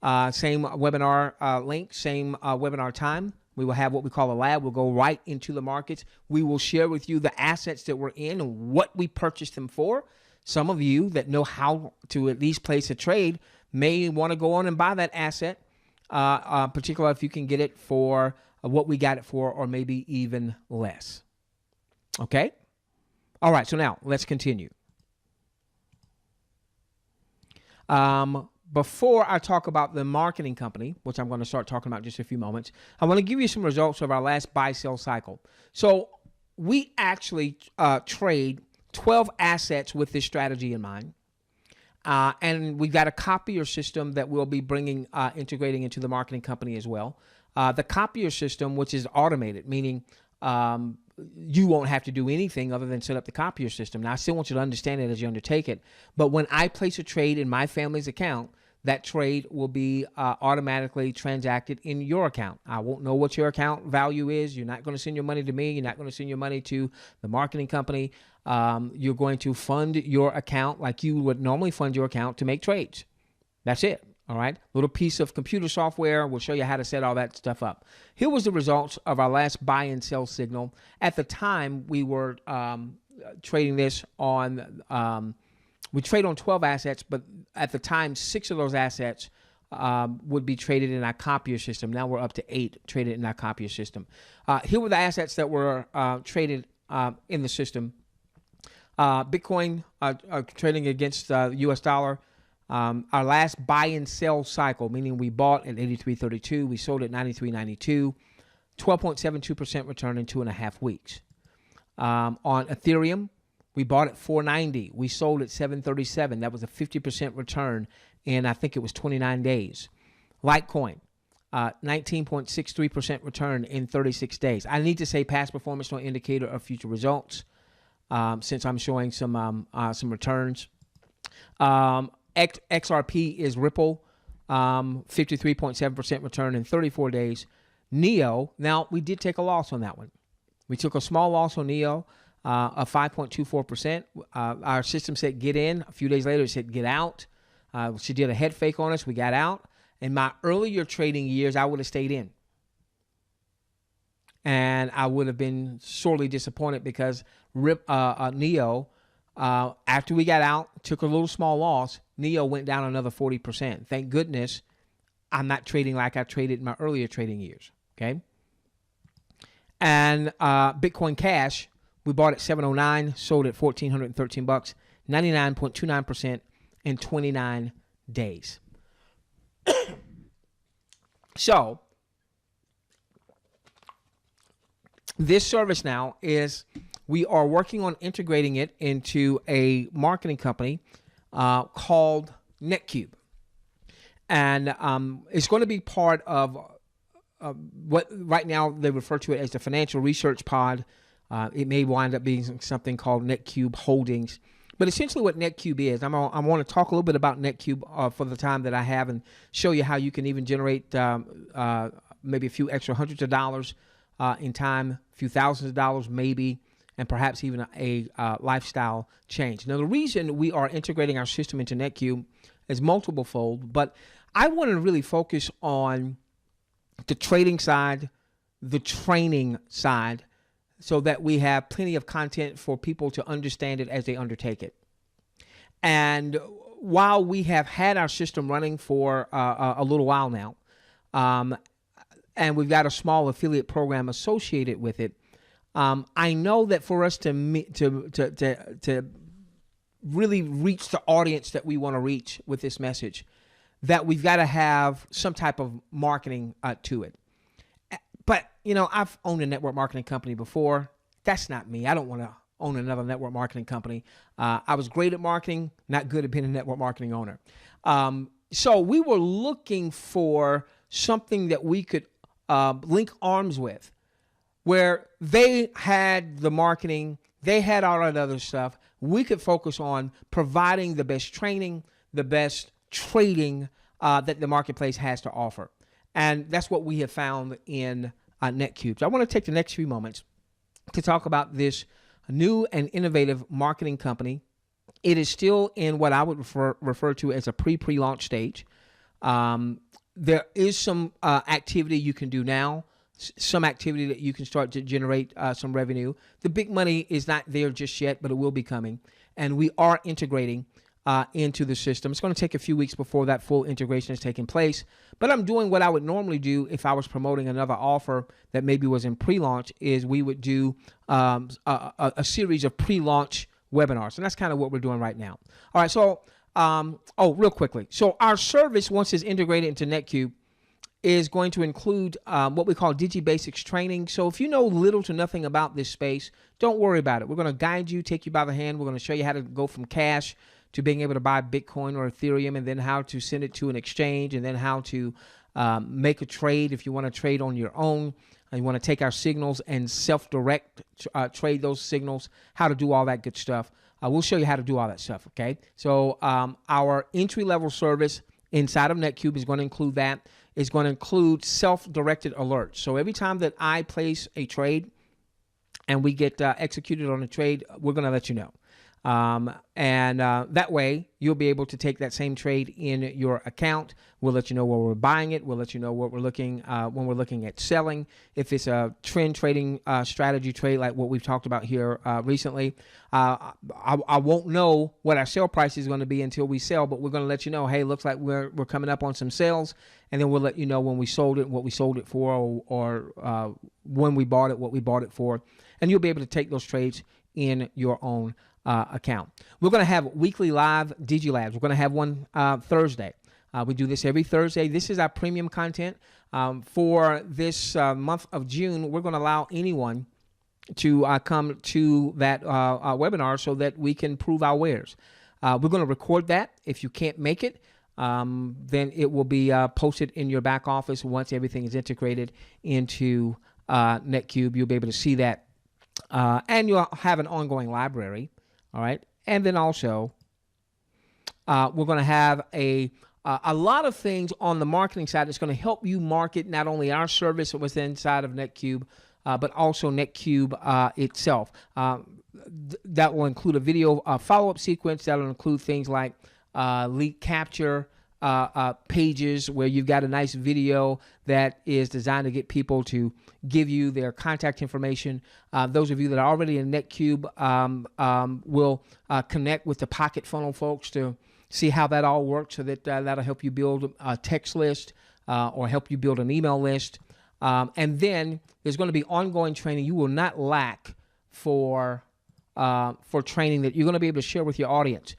same webinar link, same webinar time, we will have what we call a lab. We'll go right into the markets. We will share with you the assets that we're in and what we purchased them for. Some of you that know how to at least place a trade may want to go on and buy that asset, particularly if you can get it for what we got it for or maybe even less. Okay? All right, so now let's continue. Before I talk about the marketing company, which I'm going to start talking about in just a few moments, I want to give you some results of our last buy-sell cycle. So we actually trade 12 assets with this strategy in mind. And we've got a copier system that we'll be bringing, integrating into the marketing company as well. The copier system, which is automated, meaning you won't have to do anything other than set up the copier system. Now, I still want you to understand it as you undertake it. But when I place a trade in my family's account, that trade will be automatically transacted in your account. I won't know what your account value is. You're not going to send your money to me. You're not going to send your money to the marketing company. You're going to fund your account like you would normally fund your account to make trades. That's it. All right. Little piece of computer software. We'll show you how to set all that stuff up. Here was the results of our last buy and sell signal. At the time, we were trading this on, we trade on 12 assets, but at the time, 6 of those assets would be traded in our copier system. Now we're up to 8 traded in our copier system. Here were the assets that were traded in the system. Bitcoin trading against the US dollar. Our last buy and sell cycle, meaning we bought at 83.32, we sold at 93.92, 12.72% return in 2.5 weeks. On Ethereum, we bought at 490, we sold at 737. That was a 50% return in, I think it was 29 days. Litecoin, 19.63% return in 36 days. I need to say past performance, no indicator of future results, since I'm showing some returns. XRP is Ripple. 53.7% return in 34 days. Neo, now we did take a loss on that one. We took a small loss on Neo of 5.24%. Our system said get in. A few days later, it said get out. She did a head fake on us. We got out. In my earlier trading years, I would have stayed in. And I would have been sorely disappointed because Neo, after we got out, took a little small loss. Neo went down another 40%. Thank goodness I'm not trading like I traded in my earlier trading years. Okay. And Bitcoin Cash, we bought at 709, sold at $1,413, 99.29% in 29 days. So this service now is, we are working on integrating it into a marketing company called Netqube. And it's going to be part of what right now they refer to it as the financial research pod. It may wind up being something called Netqube Holdings. But essentially what Netqube is, I want to talk a little bit about Netqube for the time that I have and show you how you can even generate maybe a few extra hundreds of dollars in time, a few thousands of dollars maybe, and perhaps even a lifestyle change. Now, the reason we are integrating our system into Netqube is multiple fold, but I want to really focus on the trading side, the training side, so that we have plenty of content for people to understand it as they undertake it. And while we have had our system running for a little while now, and we've got a small affiliate program associated with it, I know that for us to really reach the audience that we want to reach with this message, that we've got to have some type of marketing to it. But, you know, I've owned a network marketing company before. That's not me. I don't want to own another network marketing company. I was great at marketing, not good at being a network marketing owner. So we were looking for something that we could link arms with, where they had the marketing, they had all that other stuff. We could focus on providing the best training, the best trading that the marketplace has to offer. And that's what we have found in Netqube. So I want to take the next few moments to talk about this new and innovative marketing company. It is still in what I would refer to as a pre-launch stage. There is some activity you can do now, some activity that you can start to generate some revenue. The big money is not there just yet, but it will be coming. And we are integrating into the system. It's going to take a few weeks before that full integration is taking place. But I'm doing what I would normally do if I was promoting another offer that maybe was in pre-launch, is we would do a series of pre-launch webinars. And that's kind of what we're doing right now. All right, so, real quickly. So our service, once it's integrated into Netqube, is going to include what we call Digi Basics training. So if you know little to nothing about this space, don't worry about it. We're going to guide you, take you by the hand. We're going to show you how to go from cash to being able to buy Bitcoin or Ethereum, and then how to send it to an exchange, and then how to make a trade if you want to trade on your own. And you want to take our signals and self-direct trade those signals, how to do all that good stuff. We'll show you how to do all that stuff, okay? So our entry-level service inside of Netqube is going to include that. It's going to include self-directed alerts. So every time that I place a trade and we get executed on a trade, we're going to let you know. That way you'll be able to take that same trade in your account. We'll let you know where we're buying it. We'll let you know what we're looking when we're looking at selling. If it's a trend trading strategy trade like what we've talked about here recently, I won't know what our sale price is going to be until we sell, but we're going to let you know, hey, looks like we're coming up on some sales, and then we'll let you know when we sold it, what we sold it for, or when we bought it, what we bought it for, and you'll be able to take those trades in your own account. We're going to have weekly live Digi Labs. We're going to have one Thursday. We do this every Thursday. This is our premium content. For this month of June, we're going to allow anyone to come to that webinar so that we can prove our wares. We're going to record that. If you can't make it, then it will be posted in your back office once everything is integrated into Netqube. You'll be able to see that. And you'll have an ongoing library. All right. And then also, we're going to have a a lot of things on the marketing side that's going to help you market not only our service that was inside of Netqube, but also Netqube itself. That will include a video follow-up sequence. That will include things like lead capture pages where you've got a nice video that is designed to get people to give you their contact information. Those of you that are already in Netqube will connect with the Pocket Funnel folks to see how that all works, so that that'll help you build a text list or help you build an email list. And then there's going to be ongoing training. You will not lack for training that you're going to be able to share with your audience,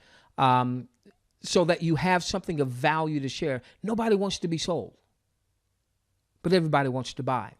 so that you have something of value to share. Nobody wants to be sold, but everybody wants to buy.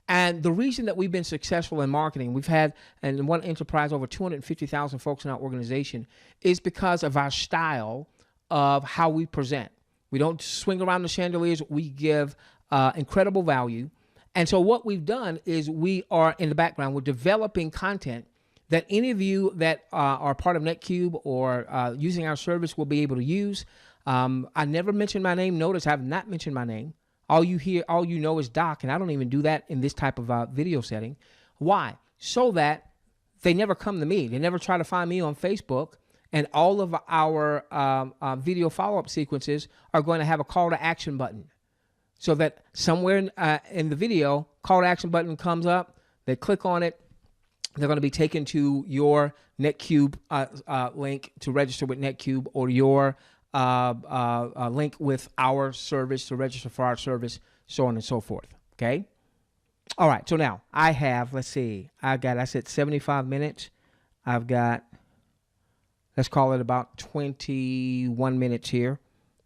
And the reason that we've been successful in marketing, we've had, in one enterprise, over 250,000 folks in our organization, is because of our style of how we present. We don't swing around the chandeliers. We give incredible value. And so what we've done is we are, in the background, we're developing content that any of you that are part of Netqube or using our service will be able to use. I never mentioned my name. Notice I have not mentioned my name. All you know is Doc, and I don't even do that in this type of video setting. Why? So that they never come to me. They never try to find me on Facebook, and all of our video follow-up sequences are going to have a call to action button, so that somewhere in the video, call to action button comes up, they click on it, they're going to be taken to your Netqube link to register with Netqube, or your link with our service to register for our service, so on and so forth. Okay. All right. So now I have, let's see, I said 75 minutes. I've got, let's call it about 21 minutes here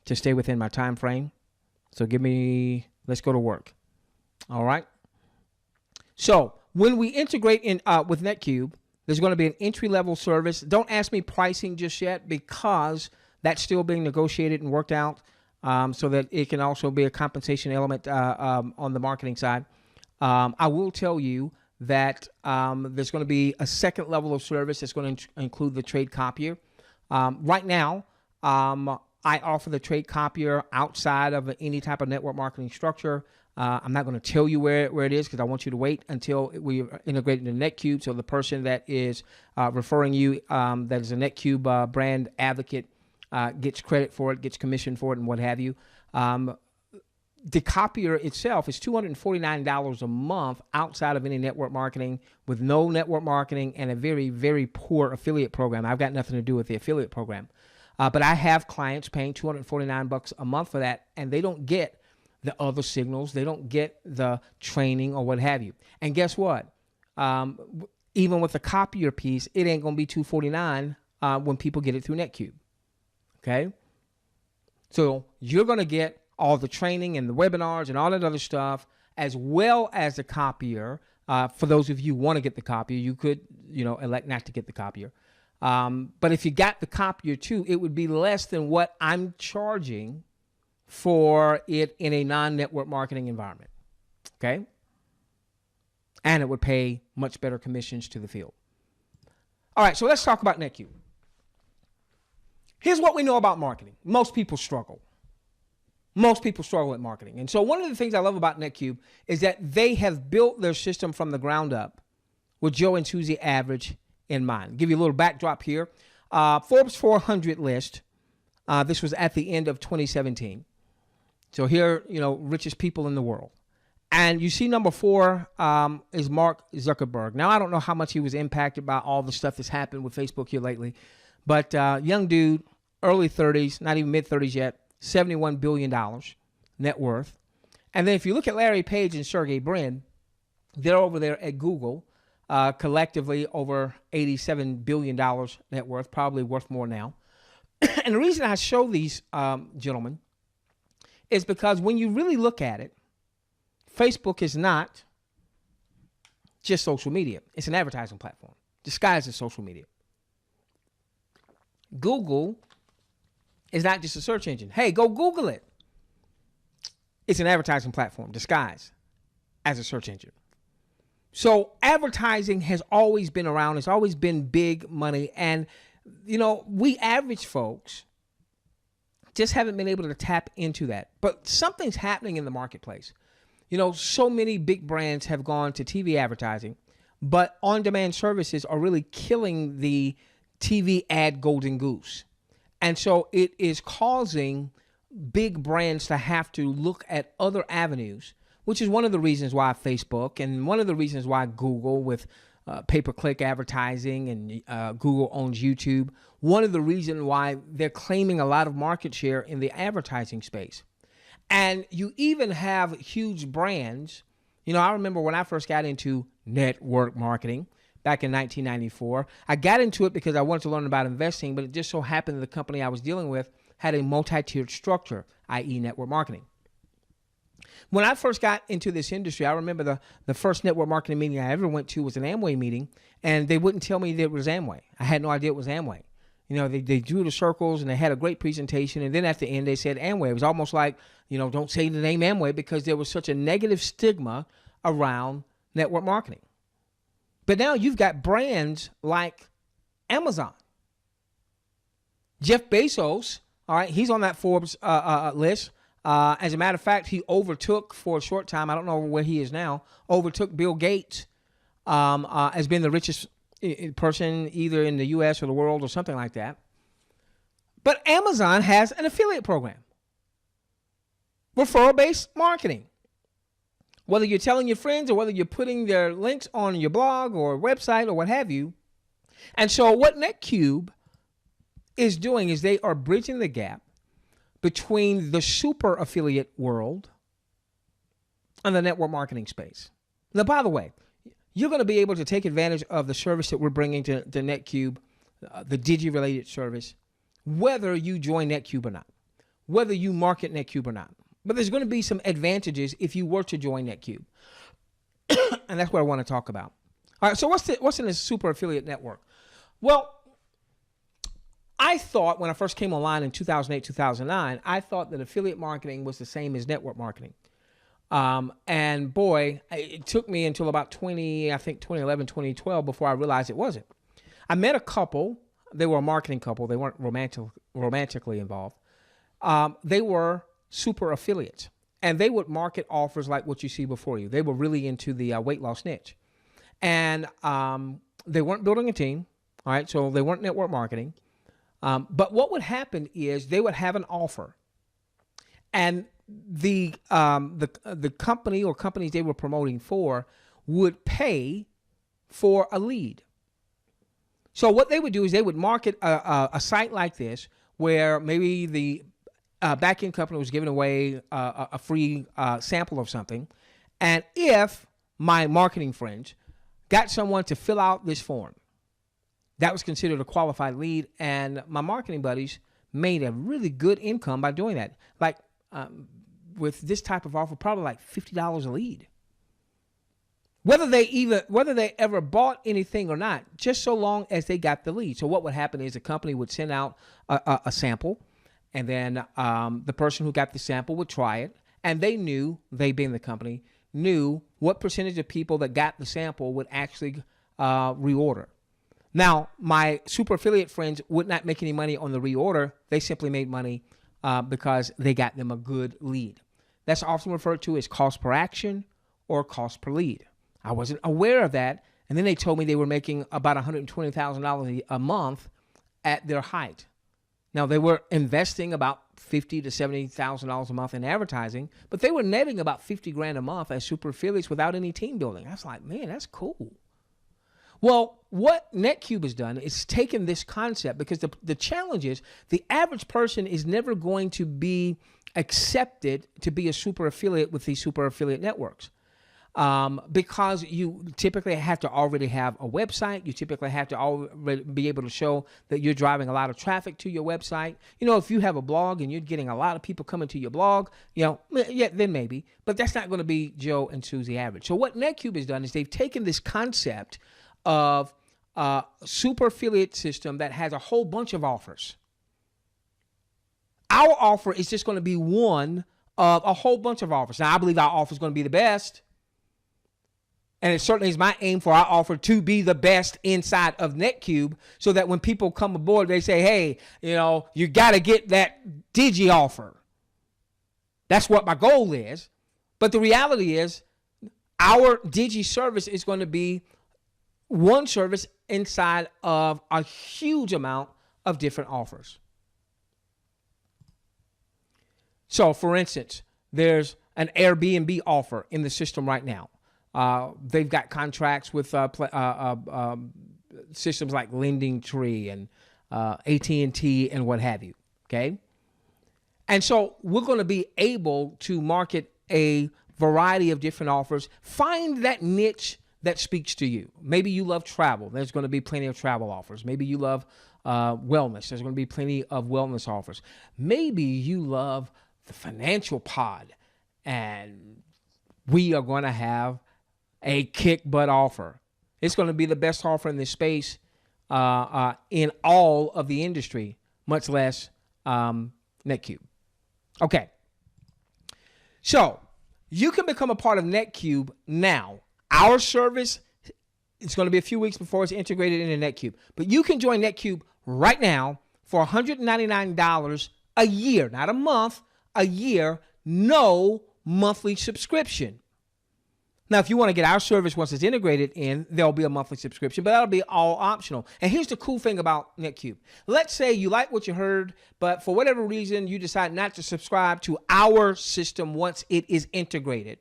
to stay within my time frame. So let's go to work. All right. So when we integrate in with Netqube, there's going to be an entry-level service. Don't ask me pricing just yet, because that's still being negotiated and worked out, so that it can also be a compensation element on the marketing side. I will tell you that there's going to be a second level of service that's going to include the trade copier. Right now, I offer the trade copier outside of any type of network marketing structure. I'm not going to tell you where it is, because I want you to wait until we integrate into Netqube. So the person that is referring you, that is a Netqube brand advocate, gets credit for it, gets commission for it, and what have you. The copier itself is $249 a month outside of any network marketing, with no network marketing and a very, very poor affiliate program. I've got nothing to do with the affiliate program. But I have clients paying $249 a month for that, and they don't get the other signals. They don't get the training or what have you. And guess what? Even with the copier piece, it ain't going to be $249 when people get it through Netqube. Okay? So you're going to get all the training and the webinars and all that other stuff, as well as the copier. For those of you who want to get the copier, you could, elect not to get the copier. But if you got the copier too, it would be less than what I'm charging for it in a non-network marketing environment. Okay? And it would pay much better commissions to the field. All right, so let's talk about Netqube. Here's what we know about marketing. Most people struggle. Most people struggle at marketing. And so one of the things I love about Netqube is that they have built their system from the ground up with Joe and Susie average in mind. Give you a little backdrop here. Forbes 400 list. This was at the end of 2017. So here, richest people in the world. And you see number 4 is Mark Zuckerberg. Now, I don't know how much he was impacted by all the stuff that's happened with Facebook here lately. But young dude, early 30s, not even mid-30s yet, $71 billion net worth. And then if you look at Larry Page and Sergey Brin, they're over there at Google, collectively over $87 billion net worth, probably worth more now. And the reason I show these gentlemen is because when you really look at it, Facebook is not just social media. It's an advertising platform disguised as social media. Google is not just a search engine. Hey, go Google it. It's an advertising platform disguised as a search engine. So advertising has always been around. It's always been big money. And, we average folks just haven't been able to tap into that. But something's happening in the marketplace. So many big brands have gone to TV advertising, but on-demand services are really killing the TV ad golden goose. And so it is causing big brands to have to look at other avenues, which is one of the reasons why Facebook and one of the reasons why Google with pay-per-click advertising and Google owns YouTube. One of the reasons why they're claiming a lot of market share in the advertising space. And you even have huge brands. I remember when I first got into network marketing back in 1994, I got into it because I wanted to learn about investing, but it just so happened that the company I was dealing with had a multi-tiered structure, i.e. network marketing. When I first got into this industry, I remember the first network marketing meeting I ever went to was an Amway meeting, and they wouldn't tell me that it was Amway. I had no idea it was Amway. They drew the circles, and they had a great presentation, and then at the end they said Amway. It was almost like, don't say the name Amway, because there was such a negative stigma around network marketing. But now you've got brands like Amazon. Jeff Bezos, all right, he's on that Forbes list. As a matter of fact, he overtook for a short time, I don't know where he is now, overtook Bill Gates as being the richest person either in the U.S. or the world or something like that. But Amazon has an affiliate program. Referral-based marketing. Whether you're telling your friends or whether you're putting their links on your blog or website or what have you. And so what Netqube is doing is they are bridging the gap between the super affiliate world and the network marketing space. Now, by the way, you're going to be able to take advantage of the service that we're bringing to Netqube, the Digi related service, whether you join Netqube or not, whether you market Netqube or not. But there's going to be some advantages if you were to join Netqube. And that's what I want to talk about. All right, so what's in this super affiliate network? Well, I thought when I first came online in 2008, 2009, I thought that affiliate marketing was the same as network marketing. And boy, it took me until about 2011, 2012 before I realized it wasn't. I met a couple. They were a marketing couple. They weren't romantically involved. They were super affiliates, and they would market offers like what you see before you. They were really into the weight loss niche, and they weren't building a team. All right, so they weren't network marketing. But what would happen is they would have an offer, and the company or companies they were promoting for would pay for a lead. So what they would do is they would market a site like this where maybe the back-end company was giving away a free sample of something. And if my marketing friends got someone to fill out this form, that was considered a qualified lead. And my marketing buddies made a really good income by doing that. Like with this type of offer, probably like $50 a lead. Whether they ever bought anything or not, just so long as they got the lead. So what would happen is the company would send out a sample, and then the person who got the sample would try it, and they being the company, knew what percentage of people that got the sample would actually reorder. Now, my super affiliate friends would not make any money on the reorder. They simply made money because they got them a good lead. That's often referred to as cost per action or cost per lead. I wasn't aware of that, and then they told me they were making about $120,000 a month at their height. Now, they were investing about $50,000 to $70,000 a month in advertising, but they were netting about $50,000 a month as super affiliates without any team building. I was like, man, that's cool. Well, what Netqube has done is taken this concept, because the challenge is the average person is never going to be accepted to be a super affiliate with these super affiliate networks. Because you typically have to already have a website. You typically have to already be able to show that you're driving a lot of traffic to your website. You know, if you have a blog and you're getting a lot of people coming to your blog, yeah, then maybe. But that's not going to be Joe and Susie average. So what Netqube has done is they've taken this concept of a super affiliate system that has a whole bunch of offers. Our offer is just going to be one of a whole bunch of offers. Now, I believe our offer is going to be the best. And it certainly is my aim for our offer to be the best inside of Netqube, so that when people come aboard, they say, hey, you got to get that Digi offer. That's what my goal is. But the reality is our Digi service is going to be one service inside of a huge amount of different offers. So, for instance, there's an Airbnb offer in the system right now. They've got contracts with systems like Lending Tree and AT&T and what have you, okay? And so we're going to be able to market a variety of different offers. Find that niche that speaks to you. Maybe you love travel. There's going to be plenty of travel offers. Maybe you love wellness. There's going to be plenty of wellness offers. Maybe you love the financial pod, and we are going to have a kick butt offer. It's going to be the best offer in this space in all of the industry, much less Netqube. Okay. So you can become a part of Netqube now. Our service, it's going to be a few weeks before it's integrated into Netqube. But you can join Netqube right now for $199 a year, not a month, a year, no monthly subscription. Now, if you want to get our service once it's integrated in, there'll be a monthly subscription, but that'll be all optional. And here's the cool thing about Netqube. Let's say you like what you heard, but for whatever reason, you decide not to subscribe to our system once it is integrated.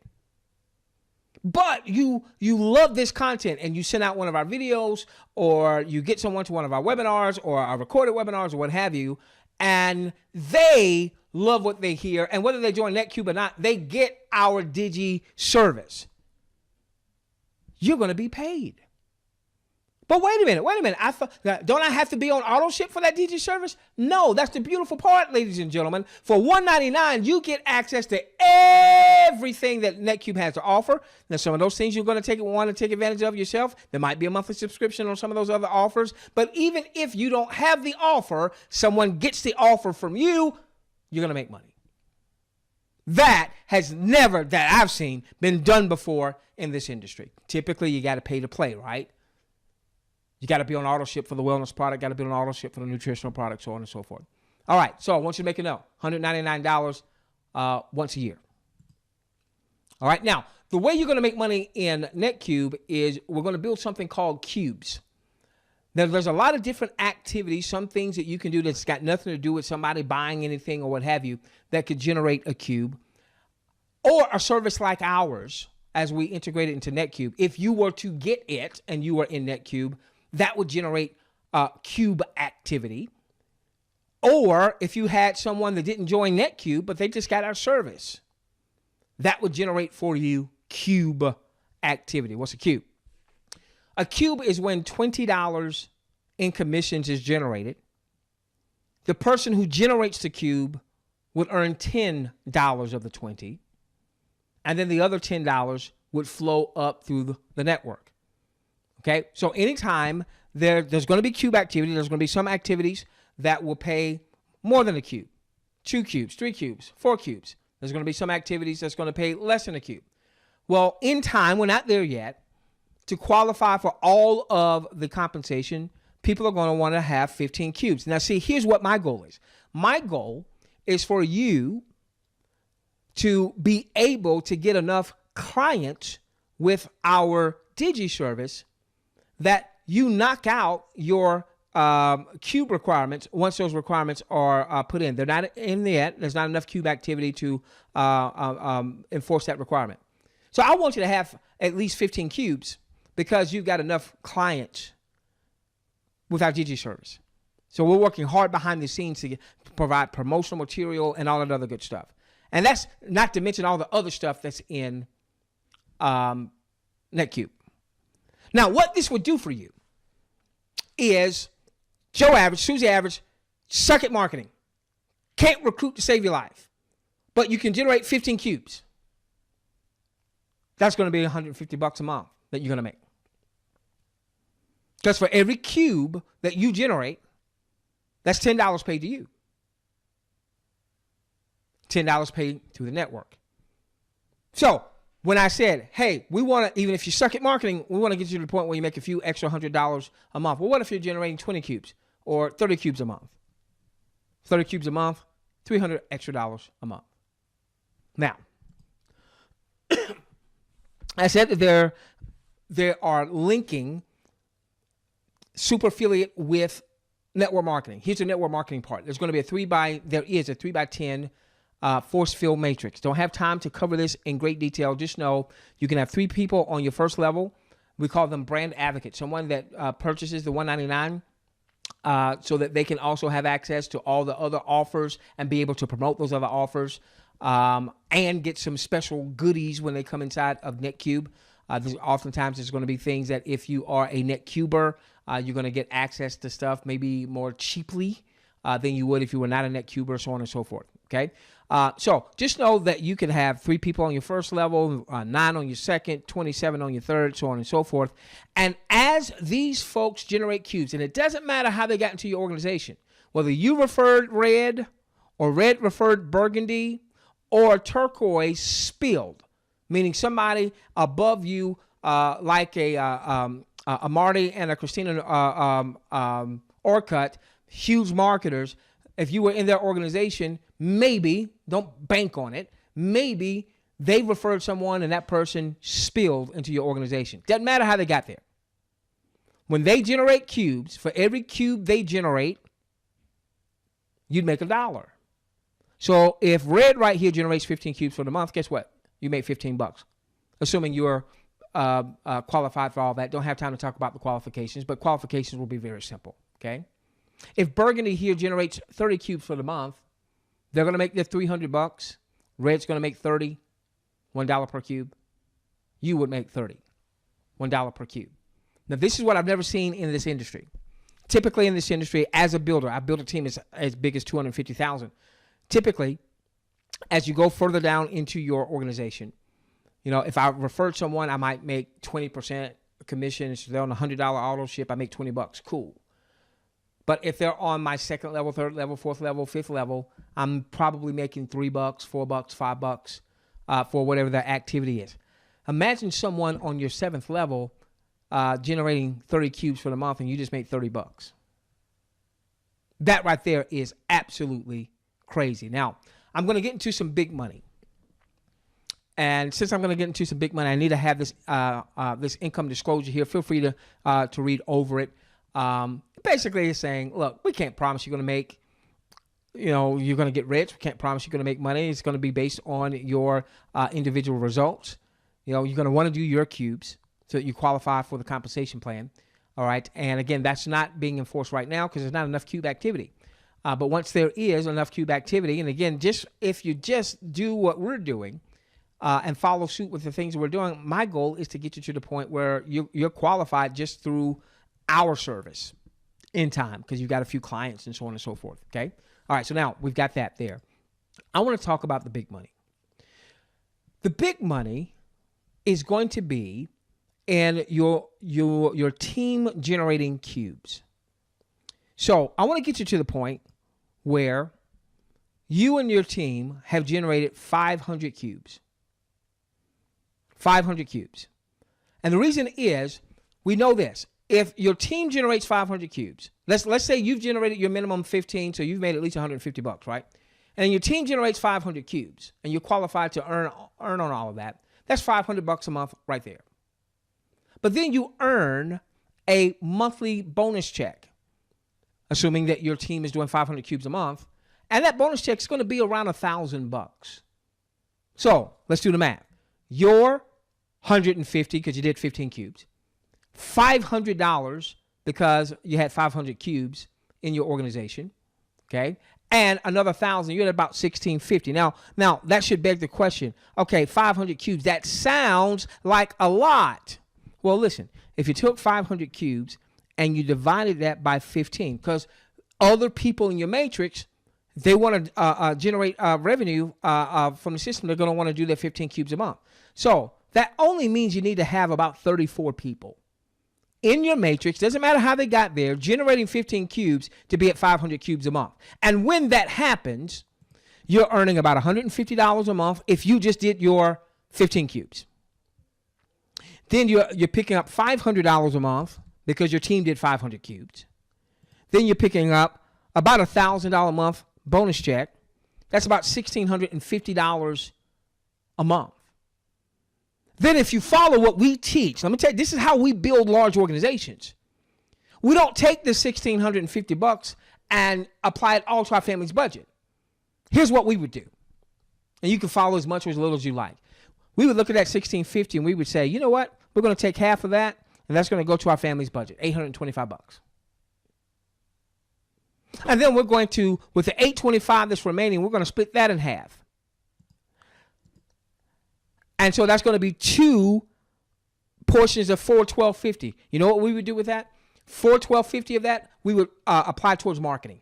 But you love this content and you send out one of our videos, or you get someone to one of our webinars or our recorded webinars or what have you, and they love what they hear, and whether they join Netqube or not, they get our Digi service. You're going to be paid. But wait a minute. Don't I have to be on auto ship for that Digi service? No, that's the beautiful part, ladies and gentlemen. For $199, you get access to everything that Netqube has to offer. Now, some of those things you're going to want to take advantage of yourself. There might be a monthly subscription on some of those other offers. But even if you don't have the offer, someone gets the offer from you, you're going to make money. That has never, that I've seen, been done before in this industry. Typically, you got to pay to play, right? You got to be on auto ship for the wellness product, got to be on auto ship for the nutritional product, so on and so forth. All right, so I want you to make a note. $199 once a year. All right, now, the way you're going to make money in Netqube is we're going to build something called cubes. Now, there's a lot of different activities, some things that you can do that's got nothing to do with somebody buying anything or what have you, that could generate a cube. Or a service like ours, as we integrate it into Netqube. If you were to get it and you were in Netqube, that would generate cube activity. Or if you had someone that didn't join Netqube, but they just got our service, that would generate for you cube activity. What's a cube? A cube is when $20 in commissions is generated. The person who generates the cube would earn $10 of the 20, and then the other $10 would flow up through the network. Okay, so anytime there's going to be cube activity, there's going to be some activities that will pay more than a cube. 2 cubes, 3 cubes, 4 cubes. There's going to be some activities that's going to pay less than a cube. Well, in time, we're not there yet. To qualify for all of the compensation, people are going to want to have 15 cubes. Now, see, here's what my goal is. My goal is for you to be able to get enough clients with our Digi service that you knock out your cube requirements once those requirements are put in. They're not in yet. There's not enough cube activity to enforce that requirement. So I want you to have at least 15 cubes because you've got enough clients with our Digi service. So we're working hard behind the scenes to provide promotional material and all that other good stuff. And that's not to mention all the other stuff that's in Netqube. Now, what this would do for you is Joe Average, Susie Average, suck at marketing. Can't recruit to save your life. But you can generate 15 cubes. That's going to be $150 a month that you're going to make. Because for every cube that you generate, that's $10 paid to you. $10 paid to the network. So when I said, hey, we want to, even if you suck at marketing, we want to get you to the point where you make a few extra $100 a month. Well, what if you're generating 20 cubes or 30 cubes a month? 30 cubes a month, $300 extra a month. Now, I said that there are linking super affiliate with network marketing. Here's the network marketing part. There's going to be there is a 3 by 10 force field matrix. Don't have time to cover this in great detail. Just know you can have 3 people on your first level. We call them brand advocates. Someone that purchases the $199 so that they can also have access to all the other offers and be able to promote those other offers and get some special goodies when they come inside of Netqube. Oftentimes there's going to be things that if you are a Netcuber, you're going to get access to stuff maybe more cheaply than you would if you were not a Netcuber, so on and so forth. Okay. So just know that you can have 3 people on your first level, 9 on your second, 27 on your third, so on and so forth. And as these folks generate cubes, and it doesn't matter how they got into your organization, whether you referred red or red referred burgundy or turquoise spilled, meaning somebody above you, like a Marty and a Christina Orcutt, huge marketers. If you were in their organization, maybe, don't bank on it, maybe they referred someone and that person spilled into your organization. Doesn't matter how they got there. When they generate cubes, for every cube they generate, you'd make $1. So if red right here generates 15 cubes for the month, guess what? You make $15, assuming you're qualified for all that. Don't have time to talk about the qualifications, but qualifications will be very simple, okay? If burgundy here generates 30 cubes for the month, they're going to make their $300. Red's going to make 30, $1 per cube. You would make 30, $1 per cube. Now, this is what I've never seen in this industry. Typically in this industry, as a builder, I built a team as big as 250,000. Typically, as you go further down into your organization, you know, if I referred someone, I might make 20% commission. If they're on a $100 auto ship, I make $20. Cool. But if they're on my second level, third level, fourth level, fifth level, I'm probably making $3, $4, $5 for whatever their activity is. Imagine someone on your seventh level generating 30 cubes for the month and you just made $30. That right there is absolutely crazy. Now, I'm going to get into some big money. And since I'm going to get into some big money, I need to have this this income disclosure here. Feel free to read over it. Basically, it's saying, look, we can't promise you're going to make, you know, you're going to get rich. We can't promise you're going to make money. It's going to be based on your individual results. You know, you're going to want to do your cubes so that you qualify for the compensation plan. All right. And again, that's not being enforced right now because there's not enough cube activity. But once there is enough cube activity, and again, if you just do what we're doing and follow suit with the things that we're doing, my goal is to get you to the point where you're qualified just through our service in time because you've got a few clients and so on and so forth. Okay. All right. So now we've got that there. I want to talk about the big money. The big money is going to be in your team generating cubes. So I want to get you to the point where you and your team have generated 500 cubes. 500 cubes. And the reason is we know this. If your team generates 500 cubes, let's say you've generated your minimum 15, so you've made at least $150, right? And your team generates 500 cubes, and you're qualified to earn on all of that. That's $500 a month right there. But then you earn a monthly bonus check, assuming that your team is doing 500 cubes a month, and that bonus check is going to be around $1,000. So let's do the math. Your 150 because you did 15 cubes. $500 because you had 500 cubes in your organization, okay? And another 1,000, you're at about $1,650. Now that should beg the question, okay, 500 cubes, that sounds like a lot. Well, listen, if you took 500 cubes and you divided that by 15, because other people in your matrix, they want to generate revenue from the system, they're going to want to do their 15 cubes a month. So that only means you need to have about 34 people in your matrix, doesn't matter how they got there, generating 15 cubes to be at 500 cubes a month. And when that happens, you're earning about $150 a month if you just did your 15 cubes. Then you're picking up $500 a month because your team did 500 cubes. Then you're picking up about $1,000 a month bonus check. That's about $1,650 a month. Then if you follow what we teach, let me tell you, this is how we build large organizations. We don't take the $1,650 and apply it all to our family's budget. Here's what we would do. And you can follow as much or as little as you like. We would look at that $1,650 and we would say, you know what? We're going to take half of that and that's going to go to our family's budget, $825. And then we're going to, with the $825 that's remaining, we're going to split that in half. And so that's going to be 2 portions of $412.50. You know what we would do with that? $412.50 of that, we would apply towards marketing.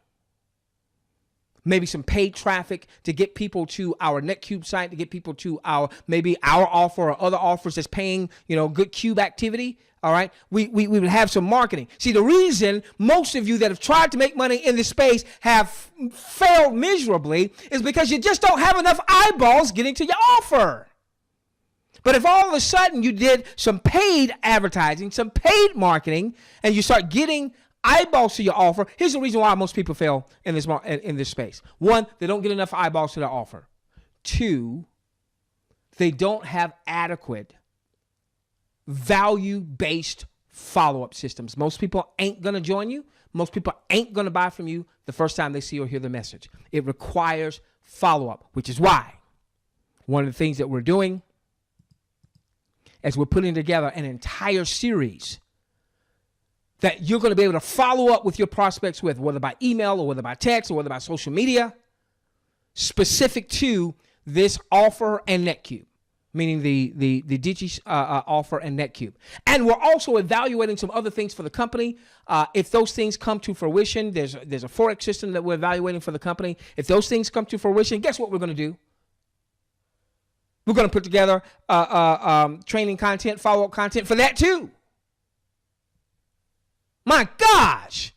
Maybe some paid traffic to get people to our Netqube site, to get people to maybe our offer or other offers that's paying, good cube activity. All right. We would have some marketing. See, the reason most of you that have tried to make money in this space have failed miserably is because you just don't have enough eyeballs getting to your offer. But if all of a sudden you did some paid advertising, some paid marketing, and you start getting eyeballs to your offer, here's the reason why most people fail in this space. 1, they don't get enough eyeballs to their offer. 2, they don't have adequate value-based follow-up systems. Most people ain't going to join you. Most people ain't going to buy from you the first time they see or hear the message. It requires follow-up, which is why one of the things that we're doing is we're putting together an entire series that you're going to be able to follow up with your prospects with, whether by email or whether by text or whether by social media, specific to this offer and Netqube, meaning the Digi offer and Netqube. And we're also evaluating some other things for the company. If those things come to fruition, there's a Forex system that we're evaluating for the company. If those things come to fruition, guess what we're going to do? We're going to put together training content, follow-up content for that too. My gosh,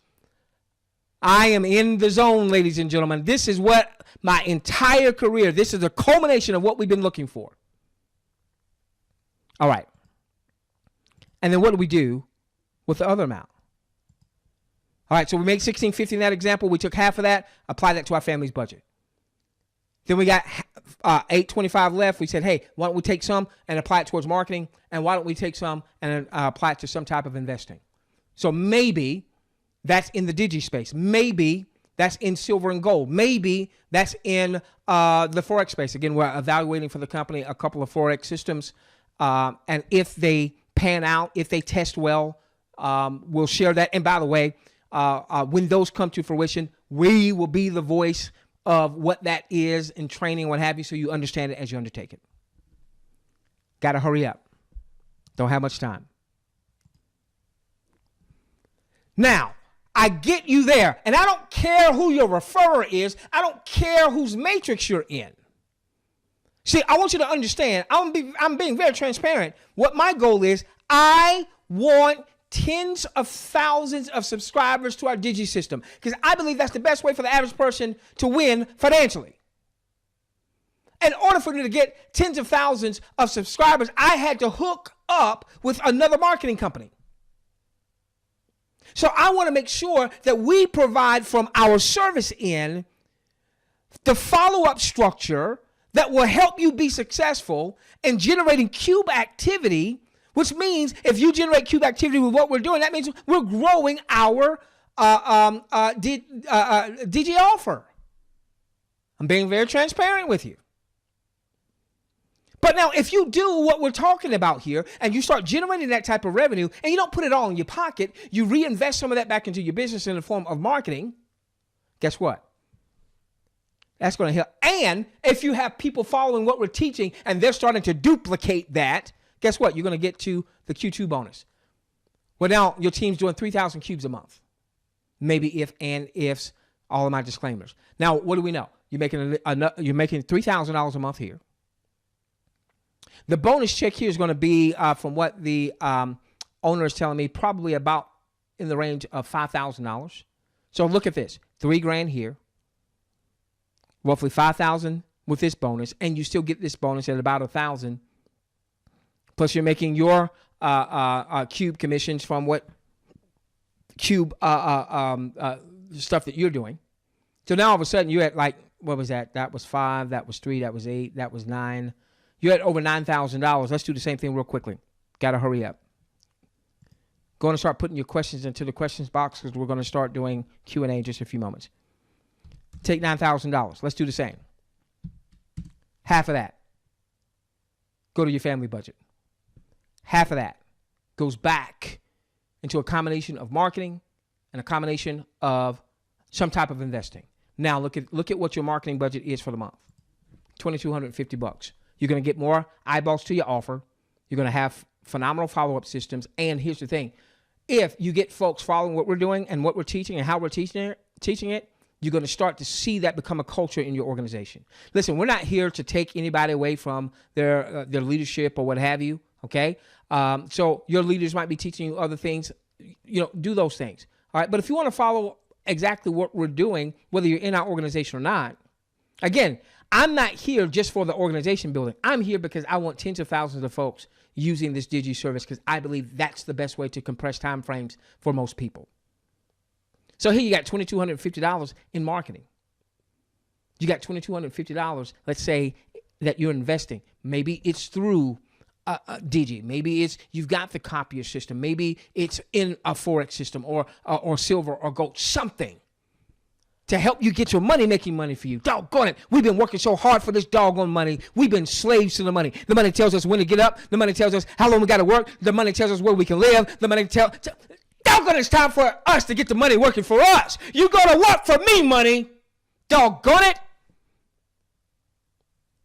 I am in the zone, ladies and gentlemen. This is what my entire career, this is the culmination of what we've been looking for. All right. And then what do we do with the other amount? All right, so we make $1,650 in that example. We took half of that, applied that to our family's budget. Then we got $825 left. We said, hey, why don't we take some and apply it towards marketing? And why don't we take some and apply it to some type of investing? So maybe that's in the Digi space. Maybe that's in silver and gold. Maybe that's in the Forex space. Again, we're evaluating for the company a couple of Forex systems. And if they pan out, if they test well, we'll share that. And by the way, when those come to fruition, we will be the voice of what that is in training, what have you, so you understand it as you undertake it. Got to hurry up. Don't have much time. Now, I get you there, and I don't care who your referrer is. I don't care whose matrix you're in. See, I want you to understand, I'm being very transparent. What my goal is, I want tens of thousands of subscribers to our Digi system because I believe that's the best way for the average person to win financially. In order for me to get tens of thousands of subscribers, I had to hook up with another marketing company. So I want to make sure that we provide from our service end the follow-up structure that will help you be successful in generating cube activity, which means if you generate cube activity with what we're doing, that means we're growing our Digi offer. I'm being very transparent with you. But now, if you do what we're talking about here and you start generating that type of revenue and you don't put it all in your pocket, you reinvest some of that back into your business in the form of marketing, guess what? That's going to help. And if you have people following what we're teaching and they're starting to duplicate that, guess what? You're going to get to the Q2 bonus. Well, now your team's doing 3,000 cubes a month. Maybe if and ifs, all of my disclaimers. Now, what do we know? You're making $3,000 a month here. The bonus check here is going to be, from what the owner is telling me, probably about in the range of $5,000. So look at this, $3,000 here, roughly $5,000 with this bonus, and you still get this bonus at about $1,000. Plus, you're making your Cube commissions from what Cube stuff that you're doing. So now all of a sudden you're at like, what was that? That was 5, that was 3, that was 8, that was 9. You're at over $9,000. Let's do the same thing real quickly. Got to hurry up. Going to start putting your questions into the questions box because we're going to start doing Q&A in just a few moments. Take $9,000. Let's do the same. Half of that go to your family budget. Half of that goes back into a combination of marketing and a combination of some type of investing. Now look at what your marketing budget is for the month. $2,250. You're going to get more eyeballs to your offer. You're going to have phenomenal follow-up systems. And here's the thing. If you get folks following what we're doing and what we're teaching and how we're teaching it, you're going to start to see that become a culture in your organization. Listen, we're not here to take anybody away from their leadership or what have you, okay? So your leaders might be teaching you other things. Do those things, all right? But if you want to follow exactly what we're doing, whether you're in our organization or not, again, I'm not here just for the organization building. I'm here because I want tens of thousands of folks using this Digi service because I believe that's the best way to compress time frames for most people. So here you got $2,250 in marketing. You got $2,250, let's say, that you're investing. Maybe it's through Digi. Maybe it's you've got the copier system. Maybe it's in a Forex system or silver or gold, something to help you get your money making money for you. Doggone it. We've been working so hard for this doggone money. We've been slaves to the money. The money tells us when to get up. The money tells us how long we got to work. The money tells us where we can live. The money doggone, it's time for us to get the money working for us. You go to work for me, money. Doggone it.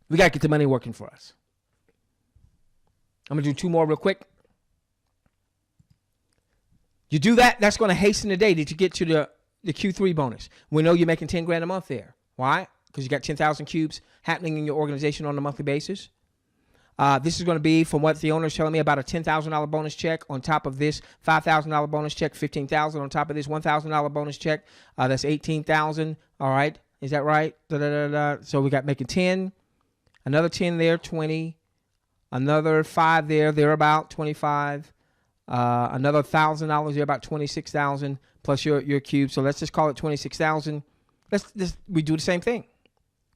We got to get the money working for us. I'm going to do 2 more real quick. You do that, that's going to hasten the day that you get to the Q3 bonus. We know you're making $10,000 a month there. Why? Because you got 10,000 cubes happening in your organization on a monthly basis. This is going to be, from what the owner is telling me, about a $10,000 bonus check. On top of this, $5,000 bonus check, $15,000. On top of this, $1,000 bonus check. That's $18,000. All right. Is that right? So we got making 10. Another 10 there, 20. Another 5 there, they're about 25. Another $1,000 there, about 26,000 plus your cube. So let's just call it 26,000. We do the same thing.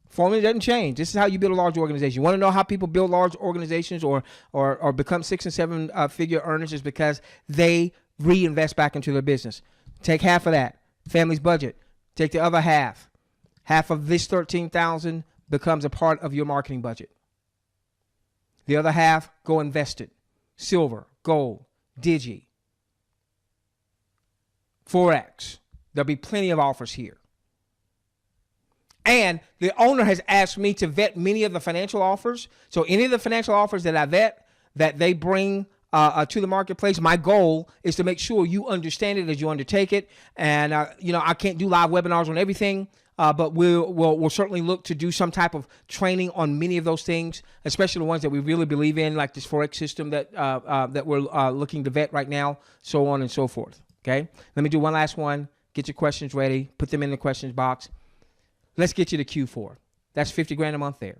Formula doesn't change. This is how you build a large organization. You want to know how people build large organizations or become 6 and 7 figure earners is because they reinvest back into their business. Take half of that, family's budget. Take the other half. Half of this 13,000 becomes a part of your marketing budget. The other half, go invest it. Silver, gold, Digi, Forex. There'll be plenty of offers here. And the owner has asked me to vet many of the financial offers. So any of the financial offers that I vet, that they bring to the marketplace, my goal is to make sure you understand it as you undertake it. And, I can't do live webinars on everything. But we'll certainly look to do some type of training on many of those things, especially the ones that we really believe in, like this Forex system that we're looking to vet right now, so on and so forth. Okay, let me do one last one. Get your questions ready. Put them in the questions box. Let's get you to Q4. That's $50,000 a month there.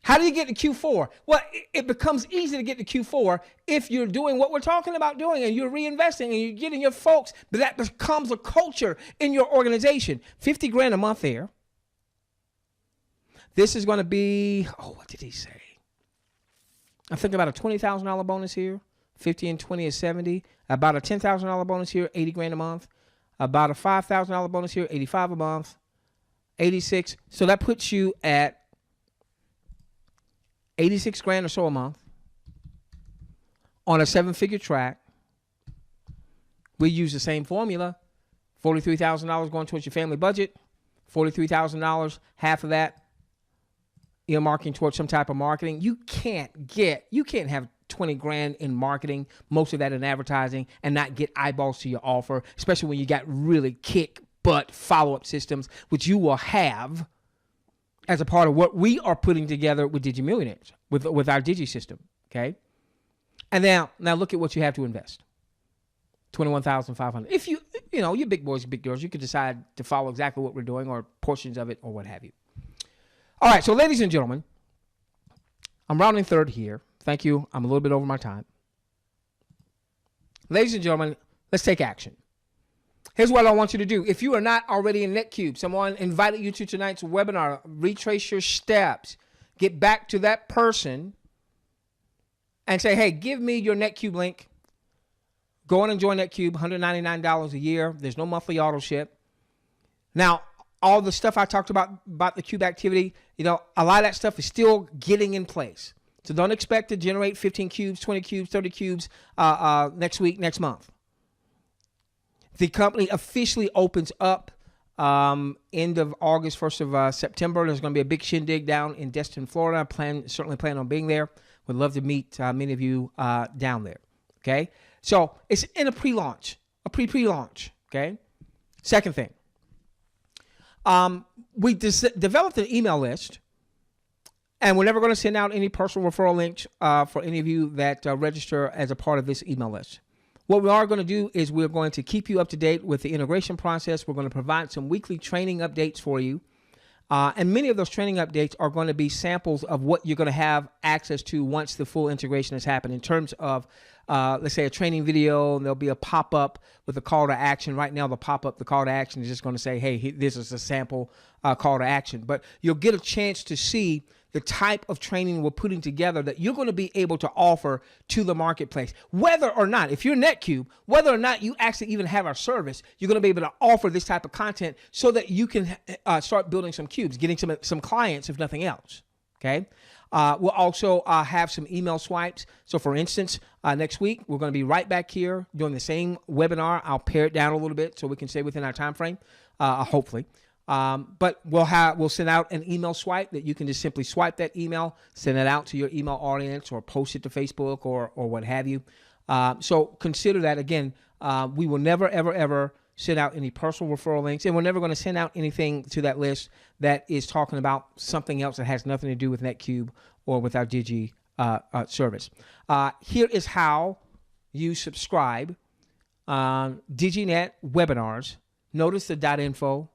How do you get to Q4? Well, it becomes easy to get to Q4 if you're doing what we're talking about doing and you're reinvesting and you're getting your folks, but that becomes a culture in your organization. $50,000 a month there. This is going to be, what did he say? I'm thinking about a $20,000 bonus here. 50 and 20 is 70. About a $10,000 bonus here, $80,000 a month. About a $5,000 bonus here, $85,000 a month. 86. So that puts you at $86,000 or so a month on a 7-figure track. We use the same formula. $43,000 going towards your family budget. $43,000, half of that earmarking towards some type of marketing. You can't have $20,000 in marketing, most of that in advertising, and not get eyeballs to your offer, especially when you got really kick butt follow-up systems, which you will have as a part of what we are putting together with Digi Millionaires, with our Digi system, okay? And now look at what you have to invest. $21,500. If you big boys, big girls, you could decide to follow exactly what we're doing or portions of it or what have you. All right, so ladies and gentlemen, I'm rounding third here. Thank you. I'm a little bit over my time. Ladies and gentlemen, let's take action. Here's what I want you to do. If you are not already in Netqube, someone invited you to tonight's webinar, retrace your steps, get back to that person and say, hey, give me your Netqube link. Go on and join Netqube, $199 a year. There's no monthly auto ship. Now, all the stuff I talked about the Cube activity, a lot of that stuff is still getting in place. So don't expect to generate 15 cubes, 20 cubes, 30 cubes next week, next month. The company officially opens up end of August, 1st of September. There's going to be a big shindig down in Destin, Florida. Certainly plan on being there. Would love to meet many of you down there. Okay, so it's in a pre-launch, pre-launch. Okay, second thing, we developed an email list, and we're never going to send out any personal referral links for any of you that register as a part of this email list. What we are going to do is we're going to keep you up to date with the integration process. We're going to provide some weekly training updates for you. And many of those training updates are going to be samples of what you're going to have access to once the full integration has happened in terms of, let's say, a training video, and there'll be a pop-up with a call to action. Right now, the pop-up, the call to action is just going to say, hey, this is a sample call to action. But you'll get a chance to see the type of training we're putting together that you're going to be able to offer to the marketplace. Whether or not, if you're Netqube, whether or not you actually even have our service, you're going to be able to offer this type of content so that you can start building some cubes, getting some clients, if nothing else. Okay. We'll also have some email swipes. So for instance, next week, we're going to be right back here doing the same webinar. I'll pare it down a little bit so we can stay within our time frame, hopefully. But we'll send out an email swipe that you can just simply swipe that email, send it out to your email audience, or post it to Facebook or what have you. So consider that. Again, we will never, ever, ever send out any personal referral links, and we're never going to send out anything to that list that is talking about something else that has nothing to do with Netqube or with our Digi service. Here is how you subscribe. DigiNet webinars. Notice the .info.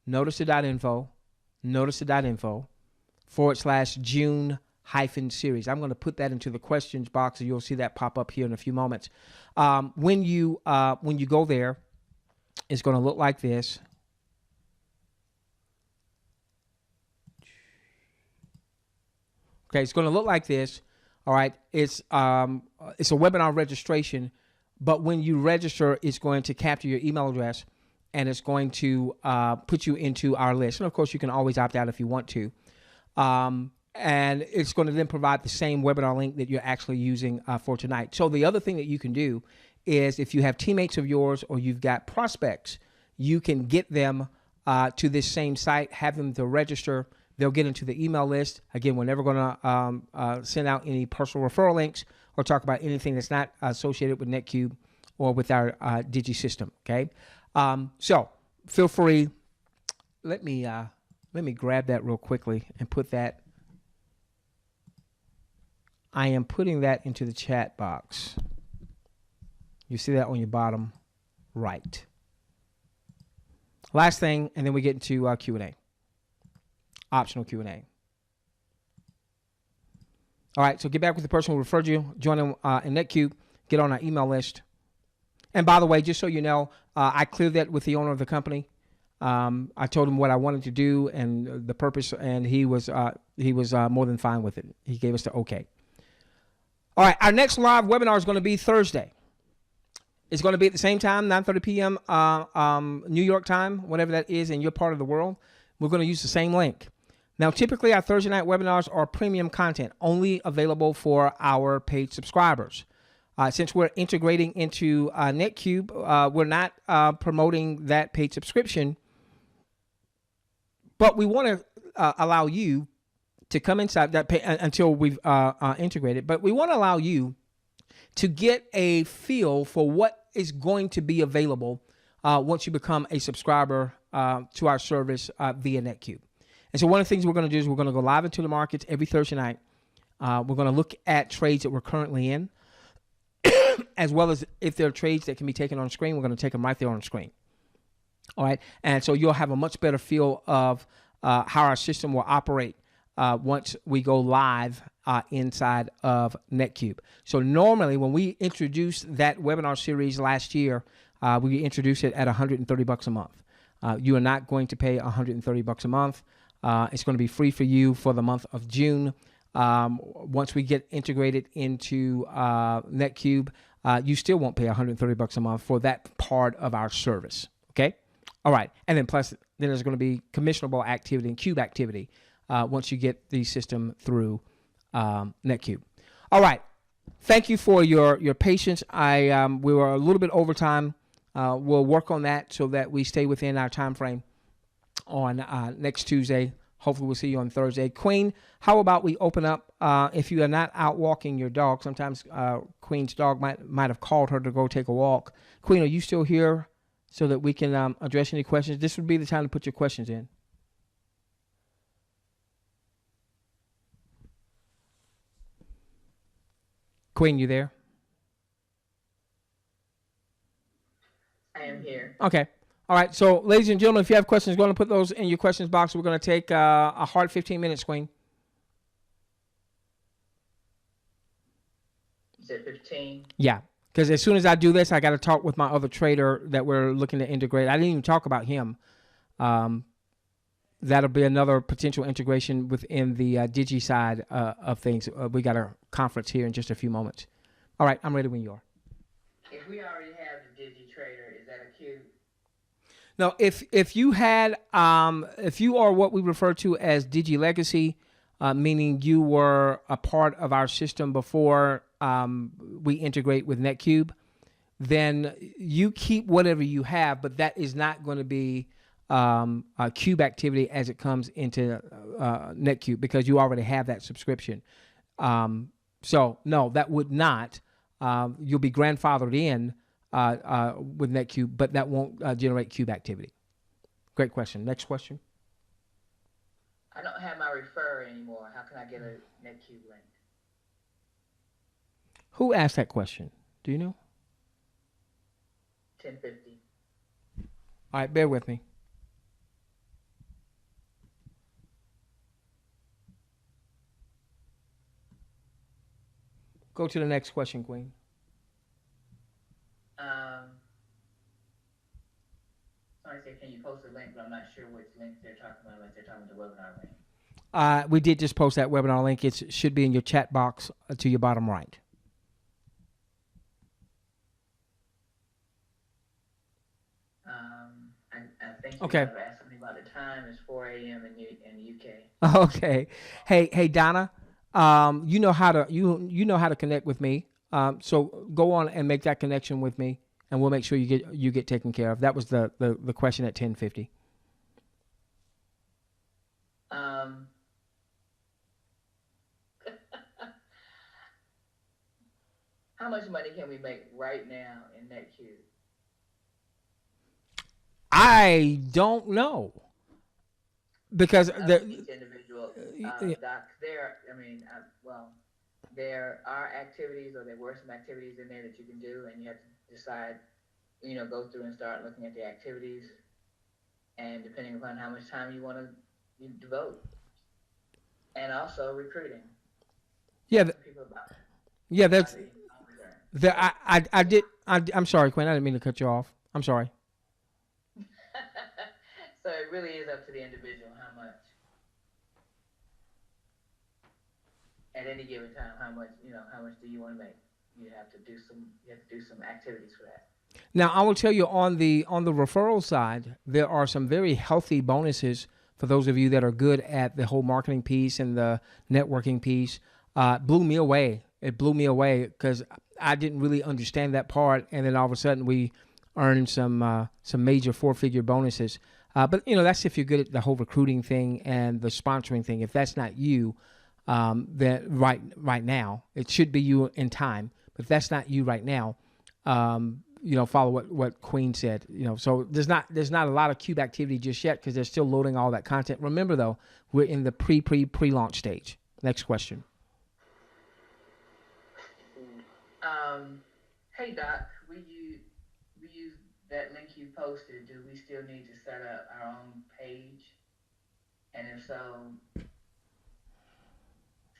Notice the .info /June-series. I'm going to put that into the questions box, and you'll see that pop up here in a few moments. When you go there, it's going to look like this. Okay, it's going to look like this. All right, it's a webinar registration, but when you register, it's going to capture your email address, and it's going to put you into our list. And of course, you can always opt out if you want to. And it's going to then provide the same webinar link that you're actually using for tonight. So the other thing that you can do is, if you have teammates of yours or you've got prospects, you can get them to this same site, have them to register. They'll get into the email list. Again, we're never going to send out any personal referral links or talk about anything that's not associated with Netqube or with our Digi system. Okay. So feel free. Let me grab that real quickly and put that. I am putting that into the chat box. You see that on your bottom right. Last thing, and then we get into Q&A. Optional Q&A. All right, so get back with the person who referred you. Join them in Netqube. Get on our email list. And by the way, just so you know, I cleared that with the owner of the company. I told him what I wanted to do and the purpose, and he was more than fine with it. He gave us the okay. All right, our next live webinar is going to be Thursday. It's going to be at the same time, 9:30 p.m. New York time, whatever that is in your part of the world. We're going to use the same link. Now, typically, our Thursday night webinars are premium content, only available for our paid subscribers. Since we're integrating into Netqube, we're not promoting that paid subscription, but we want to allow you to come inside that until we've integrated. But we want to allow you to get a feel for what is going to be available once you become a subscriber to our service via Netqube. And so one of the things we're going to do is we're going to go live into the markets every Thursday night. We're going to look at trades that we're currently in, as well as if there are trades that can be taken on screen, we're going to take them right there on screen. All right. And so you'll have a much better feel of how our system will operate once we go live inside of Netqube. So normally when we introduced that webinar series last year, we introduced it at $130 a month. You are not going to pay $130 a month. It's going to be free for you for the month of June. Once we get integrated into Netqube, you still won't pay $130 a month for that part of our service. Okay? All right. And then plus, then there's going to be commissionable activity and cube activity once you get the system through Netqube. All right. Thank you for your patience. We were a little bit over time. We'll work on that so that we stay within our time frame on next Tuesday. Hopefully we'll see you on Thursday. Queen, how about we open up, if you are not out walking your dog, sometimes Queen's dog might have called her to go take a walk. Queen, are you still here so that we can address any questions? This would be the time to put your questions in. Queen, you there? I am here. Okay. All right. So, ladies and gentlemen, if you have questions, go ahead and put those in your questions box. We're going to take a hard 15 minutes, Queen. You said 15? Yeah. Because as soon as I do this, I got to talk with my other trader that we're looking to integrate. I didn't even talk about him. That'll be another potential integration within the Digi side of things. We got a conference here in just a few moments. All right. I'm ready when you are. If we already have the Digi Trader, is that a cube? No, if you had if you are what we refer to as Digi Legacy, meaning you were a part of our system before we integrate with Netqube, then you keep whatever you have, but that is not going to be a cube activity as it comes into Netqube because you already have that subscription. So no, that would not. You'll be grandfathered in with Netqube, but that won't generate cube activity. Great question. Next question. I don't have my refer anymore. How can I get a Netqube link? Who asked that question? Do you know? 1050. All right, bear with me. Go to the next question, Queen. Somebody said, can you post a link? But I'm not sure which link they're talking about, unless they're talking about the webinar link. We did just post that webinar link. It should be in your chat box to your bottom right. I think you Okay. have asked something about the time. It's 4 a.m. in the UK. Okay. Hey, Donna. You know how to connect with me. So go on and make that connection with me, and we'll make sure you get taken care of. That was the question at 10:50. How much money can we make right now in Netqube? I don't know because each individual docs there. There are activities, or there were some activities in there that you can do, and you have to decide. Go through and start looking at the activities, and depending upon how much time you want to devote, and also recruiting. Yeah. People about. Yeah, that's. I'm sorry, Quinn. I didn't mean to cut you off. I'm sorry. So it really is up to the individual how much, at any given time, how much do you want to make? You have to do some activities for that. Now, I will tell you on the referral side, there are some very healthy bonuses for those of you that are good at the whole marketing piece and the networking piece. It blew me away because I didn't really understand that part, and then all of a sudden we earned some major 4-figure bonuses. But that's if you're good at the whole recruiting thing and the sponsoring thing. If that's not you, then right now it should be you in time. But if that's not you right now, follow what Queen said. So there's not a lot of cube activity just yet because they're still loading all that content. Remember though, we're in the pre-launch stage. Next question. Hey Doc, we use that link you posted. Do we still need to set up our own page? And if so,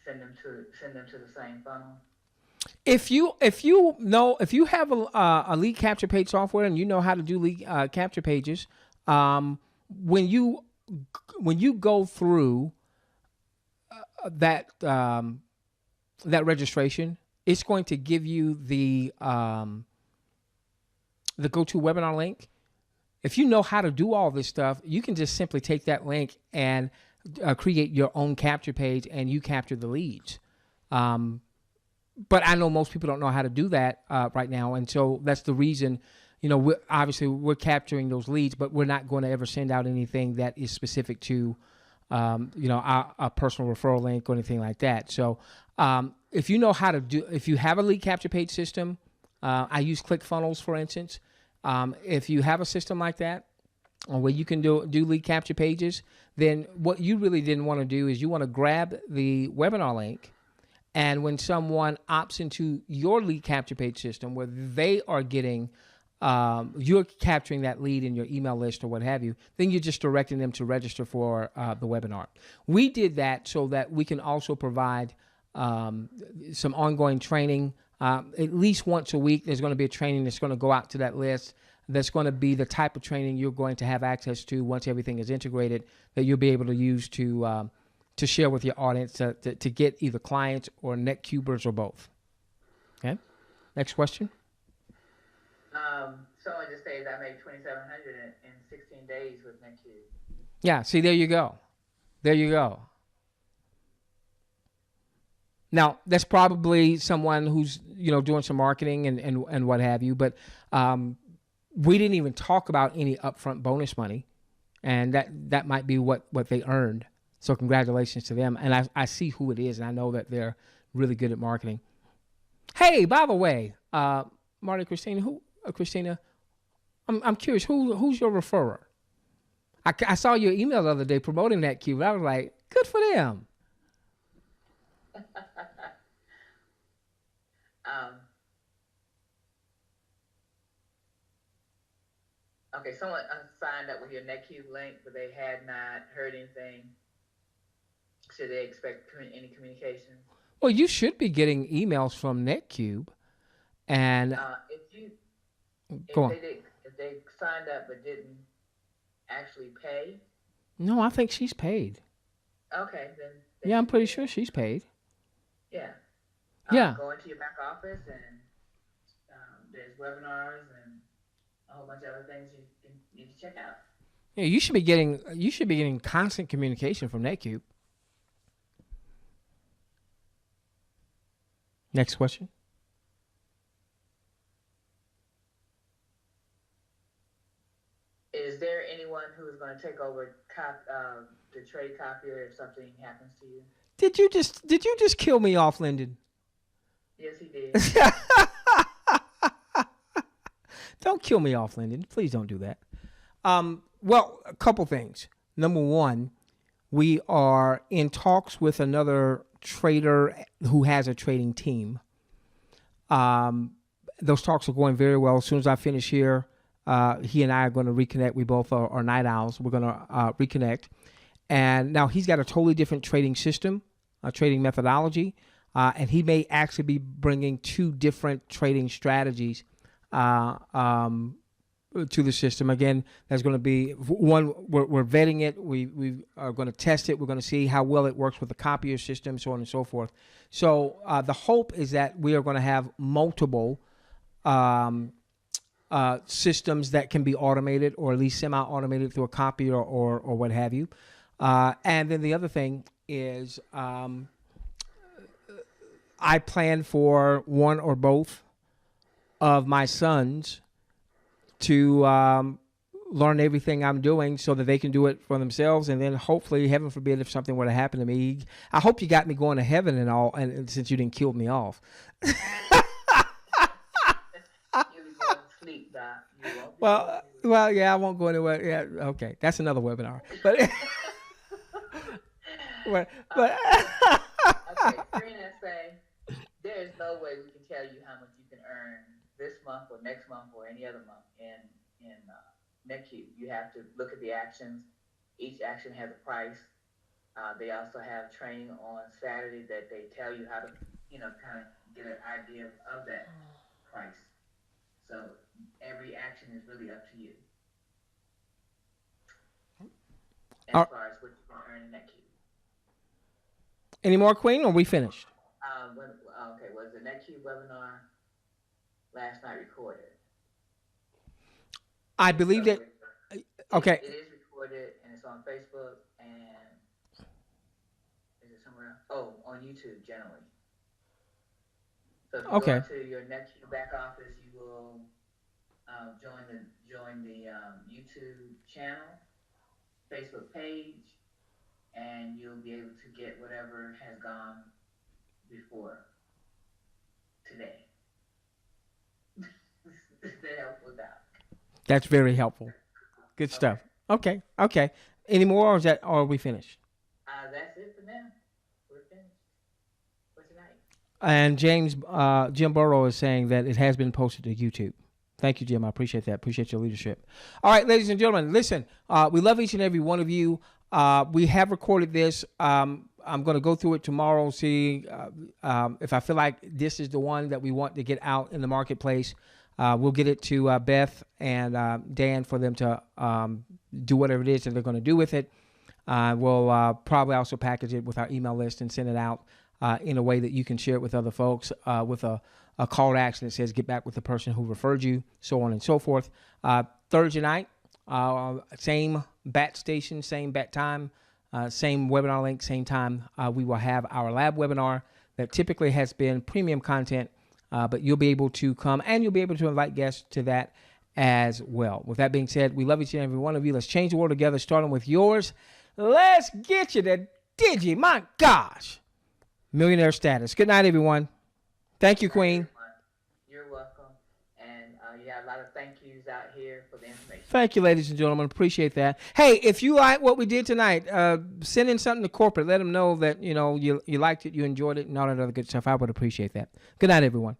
send them to the same funnel. If you have a lead capture page software and you know how to do lead capture pages, um, when you when you go through that that registration, it's going to give you the go to webinar link. If you know how to do all this stuff, you can just simply take that link and create your own capture page, and you capture the leads. Um, but I know most people don't know how to do that right now, and so that's the reason. We're capturing those leads, but we're not going to ever send out anything that is specific to, our personal referral link or anything like that. So, if you know how to if you have a lead capture page system, I use ClickFunnels, for instance. If you have a system like that, where you can do lead capture pages, then what you really didn't want to do is you want to grab the webinar link, and when someone opts into your lead capture page system where they are getting, you're capturing that lead in your email list or what have you, then you're just directing them to register for the webinar. We did that so that we can also provide some ongoing training. At least once a week, there's going to be a training that's going to go out to that list. That's going to be the type of training you're going to have access to once everything is integrated, that you'll be able to use to share with your audience to get either clients or Netqubers or both. Okay. Next question. Someone just says I made 2,700 in 16 days with Netqube. Yeah. See, there you go. There you go. Now, that's probably someone who's doing some marketing and what have you, but we didn't even talk about any upfront bonus money, and that might be what they earned. So congratulations to them. And I see who it is, and I know that they're really good at marketing. Hey, by the way, Marty, Christina, I'm curious, who's your referrer? I saw your email the other day promoting Netqube. I was like, good for them. Okay, someone signed up with your Netqube link, but they had not heard anything. Should they expect any communication? Well, you should be getting emails from Netqube, and if they signed up but didn't actually pay. No, I think she's paid. Okay, then. Yeah, I'm pretty sure she's paid. Yeah. Yeah. Go into your back office, and there's webinars and a whole bunch of other things you need to check out. Yeah, you should be getting constant communication from Netqube. Next question. Is there anyone who is going to take over the trade copier if something happens to you? Did you just kill me off, Lyndon? Yes, he did. Don't kill me off, Lyndon. Please don't do that. Well, a couple things. Number one, we are in talks with another trader who has a trading team. Those talks are going very well. As soon as I finish here, he and I are going to reconnect. We both are night owls. We're going to reconnect. And now he's got a totally different trading system, a trading methodology, and he may actually be bringing two different trading strategies to the system. Again, there's going to be one, we're vetting it. We are going to test it. We're going to see how well it works with the copier system, so on and so forth. So the hope is that we are going to have multiple systems that can be automated, or at least semi-automated through a copier or what have you. And then the other thing is I plan for one or both of my sons to learn everything I'm doing so that they can do it for themselves. And then hopefully, heaven forbid, if something were to happen to me, I hope you got me going to heaven and all, and since you didn't kill me off. Well, yeah, I won't go anywhere. Yeah, okay, that's another webinar. But okay, Serena say there is no way we can tell you how much you can earn this month or next month or any other month in Netqube. You have to look at the actions. Each action has a price, They also have training on Saturday that they tell you how to, kind of get an idea of that price. So every action is really up to you as Are, far as what you can earn in that queue. any more, Queen, or we finished? Okay, was the Netqube webinar last night recorded? I believe that. Okay. It is recorded and it's on Facebook and is it somewhere else? Oh, on YouTube generally. So if you go into your Netqube back office, you will join the YouTube channel, Facebook page, and you'll be able to get whatever has gone before today. Is that helpful, Doc? That's very helpful. Good stuff. Okay. Any more, or are we finished? That's it for now. We're finished for tonight. And Jim Burrow is saying that it has been posted to YouTube. Thank you, Jim. I appreciate that. Appreciate your leadership. All right, ladies and gentlemen, listen, we love each and every one of you. We have recorded this. I'm going to go through it tomorrow, see if I feel like this is the one that we want to get out in the marketplace. We'll get it to Beth and Dan for them to do whatever it is that they're going to do with it. We'll probably also package it with our email list and send it out in a way that you can share it with other folks with a call to action that says get back with the person who referred you, so on and so forth. Thursday night, same bat station, same bat time, same webinar link, same time. We will have our lab webinar that typically has been premium content, but you'll be able to come and you'll be able to invite guests to that as well. With that being said, we love each and every one of you. Let's change the world together, starting with yours. Let's get you to Digi. My gosh. Millionaire status. Good night, everyone. Thank you, Queen. You're welcome. And you have a lot of thank yous out here for the information. Thank you, ladies and gentlemen. Appreciate that. Hey, if you like what we did tonight, send in something to corporate. Let them know that you liked it, you enjoyed it, and all that other good stuff. I would appreciate that. Good night, everyone.